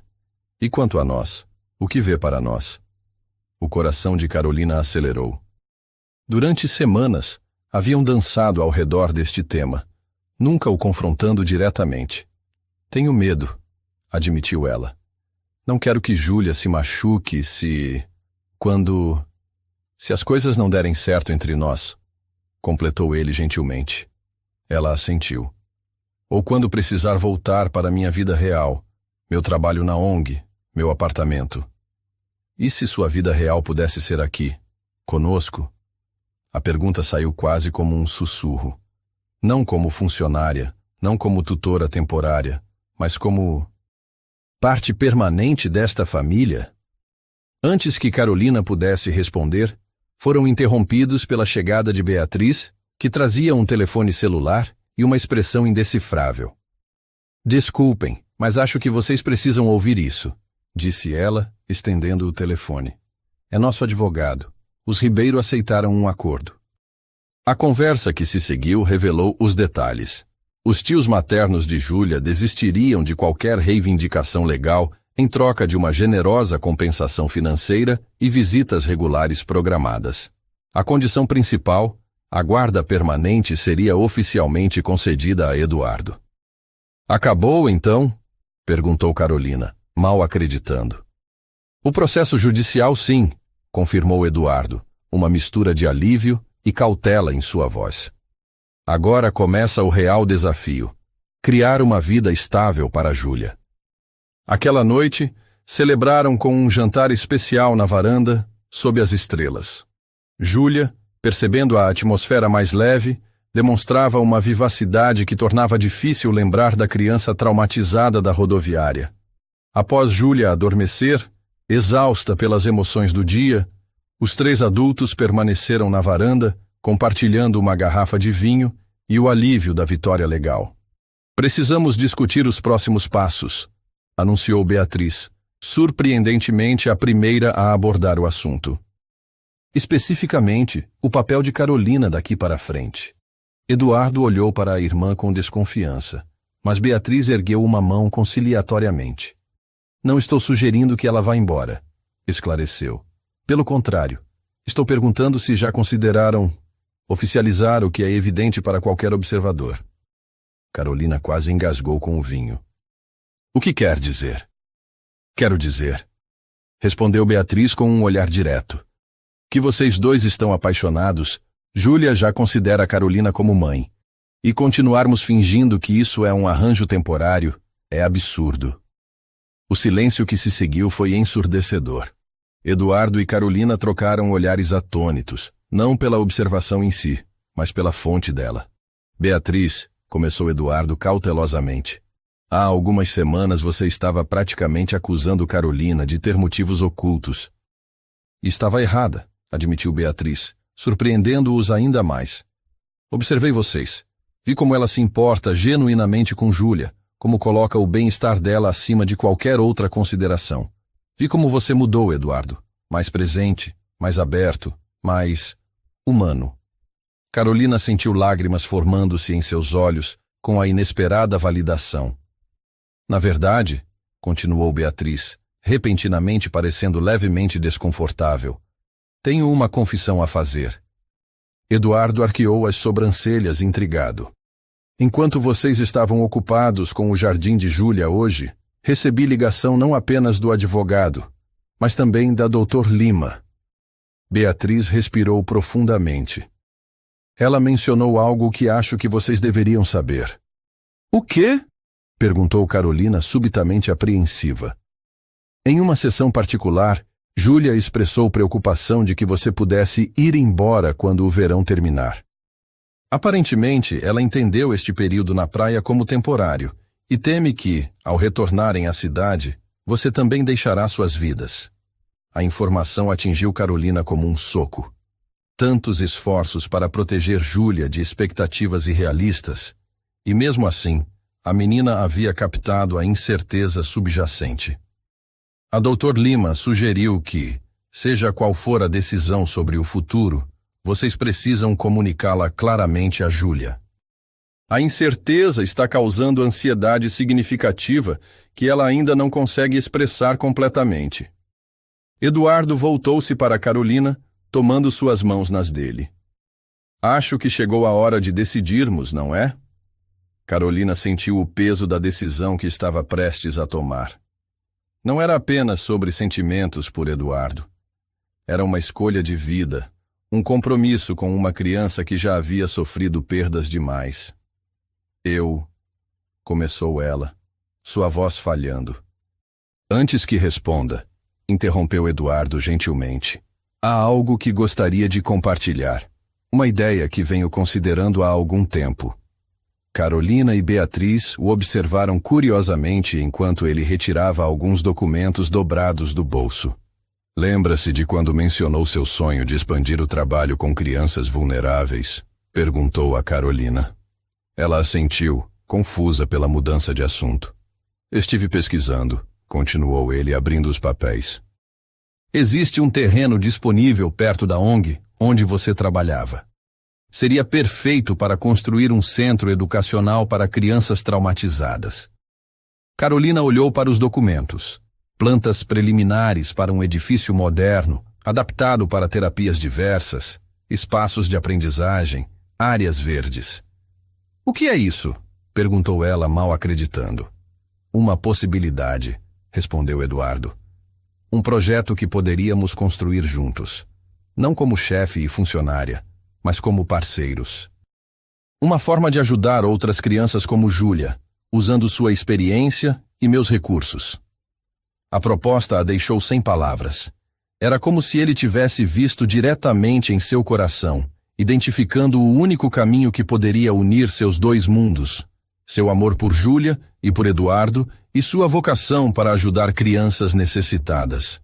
E quanto a nós? O que vê para nós? O coração de Carolina acelerou. Durante semanas, haviam dançado ao redor deste tema, nunca o confrontando diretamente. Tenho medo, admitiu ela. Não quero que Júlia se machuque se as coisas não derem certo entre nós, completou ele gentilmente. Ela assentiu. Ou quando precisar voltar para minha vida real, meu trabalho na ONG, meu apartamento. E se sua vida real pudesse ser aqui, conosco? A pergunta saiu quase como um sussurro. Não como funcionária, não como tutora temporária, mas como parte permanente desta família? Antes que Carolina pudesse responder, foram interrompidos pela chegada de Beatriz, que trazia um telefone celular e uma expressão indecifrável. Desculpem, mas acho que vocês precisam ouvir isso, disse ela, estendendo o telefone. É nosso advogado. Os Ribeiro aceitaram um acordo. A conversa que se seguiu revelou os detalhes. Os tios maternos de Júlia desistiriam de qualquer reivindicação legal em troca de uma generosa compensação financeira e visitas regulares programadas. A condição principal, a guarda permanente, seria oficialmente concedida a Eduardo. Acabou, então? Perguntou Carolina, mal acreditando. O processo judicial, sim, confirmou Eduardo, uma mistura de alívio e cautela em sua voz. Agora começa o real desafio: criar uma vida estável para Júlia. Aquela noite, celebraram com um jantar especial na varanda, sob as estrelas. Júlia, percebendo a atmosfera mais leve, demonstrava uma vivacidade que tornava difícil lembrar da criança traumatizada da rodoviária. Após Júlia adormecer, exausta pelas emoções do dia, os três adultos permaneceram na varanda, compartilhando uma garrafa de vinho e o alívio da vitória legal. Precisamos discutir os próximos passos, anunciou Beatriz, surpreendentemente a primeira a abordar o assunto. Especificamente, o papel de Carolina daqui para frente. Eduardo olhou para a irmã com desconfiança, mas Beatriz ergueu uma mão conciliatoriamente. Não estou sugerindo que ela vá embora, esclareceu. Pelo contrário, estou perguntando se já consideraram oficializar o que é evidente para qualquer observador. Carolina quase engasgou com o vinho. O que quer dizer? Quero dizer, respondeu Beatriz com um olhar direto, que vocês dois estão apaixonados. Júlia já considera Carolina como mãe. E continuarmos fingindo que isso é um arranjo temporário é absurdo. O silêncio que se seguiu foi ensurdecedor. Eduardo e Carolina trocaram olhares atônitos, não pela observação em si, mas pela fonte dela. Beatriz, começou Eduardo cautelosamente. Há algumas semanas você estava praticamente acusando Carolina de ter motivos ocultos. E estava errada, admitiu Beatriz, surpreendendo-os ainda mais. Observei vocês. Vi como ela se importa genuinamente com Júlia, como coloca o bem-estar dela acima de qualquer outra consideração. Vi como você mudou, Eduardo. Mais presente, mais aberto, mais humano. Carolina sentiu lágrimas formando-se em seus olhos com a inesperada validação. Na verdade, continuou Beatriz, repentinamente parecendo levemente desconfortável, tenho uma confissão a fazer. Eduardo arqueou as sobrancelhas intrigado. Enquanto vocês estavam ocupados com o jardim de Júlia hoje, Recebi ligação não apenas do advogado, mas também da Dr. Lima. Beatriz respirou profundamente. Ela mencionou algo que acho que vocês deveriam saber. O quê? Perguntou Carolina subitamente apreensiva. Em uma sessão particular, Júlia expressou preocupação de que você pudesse ir embora quando o verão terminar. Aparentemente, ela entendeu este período na praia como temporário e teme que, ao retornarem à cidade, você também deixará suas vidas. A informação atingiu Carolina como um soco. Tantos esforços para proteger Júlia de expectativas irrealistas, e mesmo assim, a menina havia captado a incerteza subjacente. A Dr. Lima sugeriu que, seja qual for a decisão sobre o futuro, vocês precisam comunicá-la claramente a Júlia. A incerteza está causando ansiedade significativa que ela ainda não consegue expressar completamente. Eduardo voltou-se para Carolina, tomando suas mãos nas dele. Acho que chegou a hora de decidirmos, não é? Carolina sentiu o peso da decisão que estava prestes a tomar. Não era apenas sobre sentimentos por Eduardo. Era uma escolha de vida, um compromisso com uma criança que já havia sofrido perdas demais. Começou ela, sua voz falhando. Antes que responda, interrompeu Eduardo gentilmente. Há algo que gostaria de compartilhar. Uma ideia que venho considerando há algum tempo. Carolina e Beatriz o observaram curiosamente enquanto ele retirava alguns documentos dobrados do bolso. Lembra-se de quando mencionou seu sonho de expandir o trabalho com crianças vulneráveis? Perguntou a Carolina. Ela assentiu, confusa pela mudança de assunto. Estive pesquisando, continuou ele abrindo os papéis. Existe um terreno disponível perto da ONG onde você trabalhava. Seria perfeito para construir um centro educacional para crianças traumatizadas. Carolina olhou para os documentos. Plantas preliminares para um edifício moderno, adaptado para terapias diversas, espaços de aprendizagem, áreas verdes. O que é isso? Perguntou ela, mal acreditando. Uma possibilidade, respondeu Eduardo. Um projeto que poderíamos construir juntos. Não como chefe e funcionária, mas como parceiros. Uma forma de ajudar outras crianças como Júlia, usando sua experiência e meus recursos. A proposta a deixou sem palavras. Era como se ele tivesse visto diretamente em seu coração, identificando o único caminho que poderia unir seus dois mundos, seu amor por Júlia e por Eduardo e sua vocação para ajudar crianças necessitadas.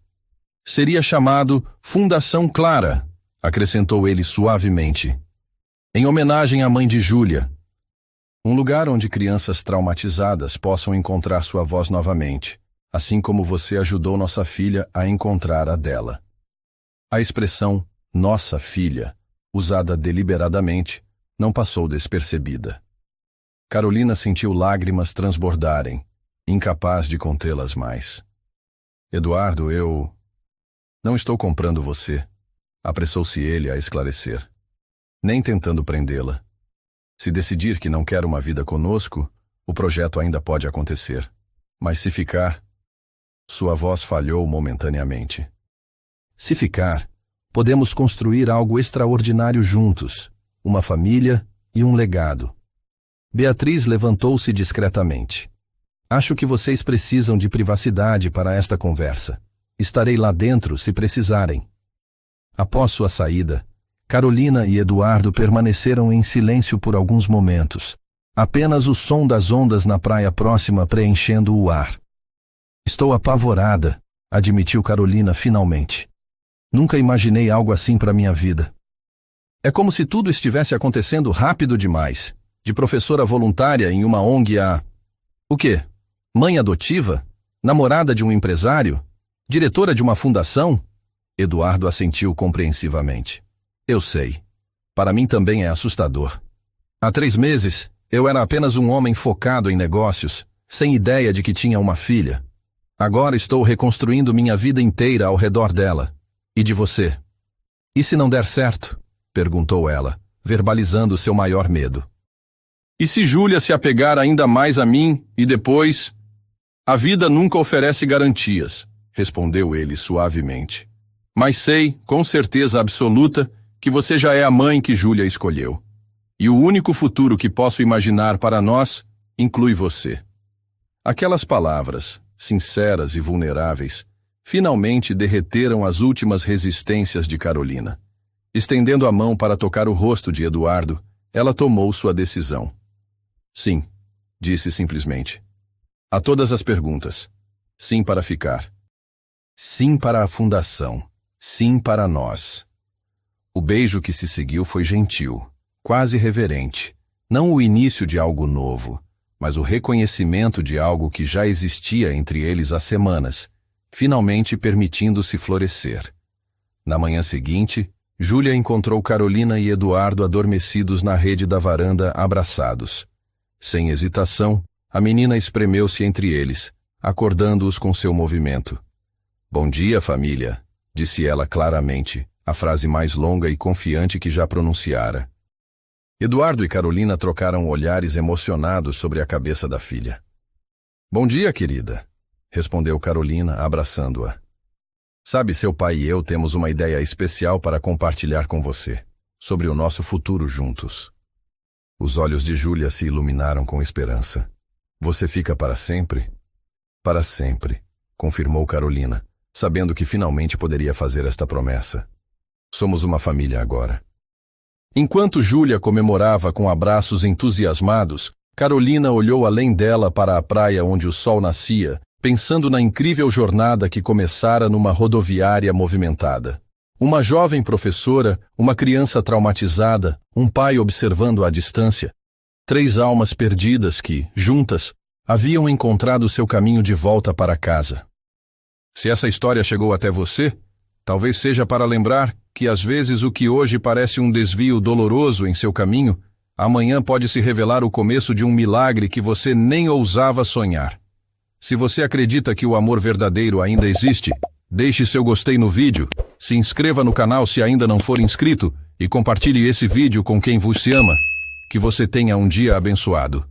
Seria chamado Fundação Clara, acrescentou ele suavemente, em homenagem à mãe de Júlia. Um lugar onde crianças traumatizadas possam encontrar sua voz novamente, assim como você ajudou nossa filha a encontrar a dela. A expressão nossa filha, usada deliberadamente, não passou despercebida. Carolina sentiu lágrimas transbordarem, incapaz de contê-las mais. Eduardo, eu não estou comprando você, apressou-se ele a esclarecer, nem tentando prendê-la. Se decidir que não quer uma vida conosco, o projeto ainda pode acontecer. Mas se ficar... Sua voz falhou momentaneamente. Se ficar, podemos construir algo extraordinário juntos, uma família e um legado. Beatriz levantou-se discretamente. Acho que vocês precisam de privacidade para esta conversa. Estarei lá dentro se precisarem. Após sua saída, Carolina e Eduardo permaneceram em silêncio por alguns momentos, apenas o som das ondas na praia próxima preenchendo o ar. Estou apavorada, admitiu Carolina finalmente. Nunca imaginei algo assim para minha vida. É como se tudo estivesse acontecendo rápido demais. De professora voluntária em uma ONG a... O quê? Mãe adotiva? Namorada de um empresário? Diretora de uma fundação? Eduardo assentiu compreensivamente. Eu sei. Para mim também é assustador. Há 3 meses, eu era apenas um homem focado em negócios, sem ideia de que tinha uma filha. Agora estou reconstruindo minha vida inteira ao redor dela. E de você? E se não der certo? Perguntou ela, verbalizando seu maior medo. E se Júlia se apegar ainda mais a mim e depois... A vida nunca oferece garantias, respondeu ele suavemente. Mas sei, com certeza absoluta, que você já é a mãe que Júlia escolheu. E o único futuro que posso imaginar para nós inclui você. Aquelas palavras, sinceras e vulneráveis, finalmente derreteram as últimas resistências de Carolina. Estendendo a mão para tocar o rosto de Eduardo, ela tomou sua decisão. Sim, disse simplesmente. A todas as perguntas. Sim para ficar. Sim para a fundação. Sim para nós. O beijo que se seguiu foi gentil, quase reverente. Não o início de algo novo, mas o reconhecimento de algo que já existia entre eles há semanas, finalmente permitindo-se florescer. Na manhã seguinte, Júlia encontrou Carolina e Eduardo adormecidos na rede da varanda, abraçados. Sem hesitação, a menina espremeu-se entre eles, acordando-os com seu movimento. Bom dia, família, disse ela claramente, a frase mais longa e confiante que já pronunciara. Eduardo e Carolina trocaram olhares emocionados sobre a cabeça da filha. Bom dia, querida, respondeu Carolina, abraçando-a. Sabe, seu pai e eu temos uma ideia especial para compartilhar com você, sobre o nosso futuro juntos. Os olhos de Júlia se iluminaram com esperança. Você fica para sempre? Para sempre, confirmou Carolina, sabendo que finalmente poderia fazer esta promessa. Somos uma família agora. Enquanto Júlia comemorava com abraços entusiasmados, Carolina olhou além dela para a praia onde o sol nascia, pensando na incrível jornada que começara numa rodoviária movimentada. Uma jovem professora, uma criança traumatizada, um pai observando à distância. 3 almas perdidas que, juntas, haviam encontrado seu caminho de volta para casa. Se essa história chegou até você, talvez seja para lembrar que às vezes o que hoje parece um desvio doloroso em seu caminho, amanhã pode se revelar o começo de um milagre que você nem ousava sonhar. Se você acredita que o amor verdadeiro ainda existe, deixe seu gostei no vídeo, se inscreva no canal se ainda não for inscrito e compartilhe esse vídeo com quem vos ama. Que você tenha um dia abençoado.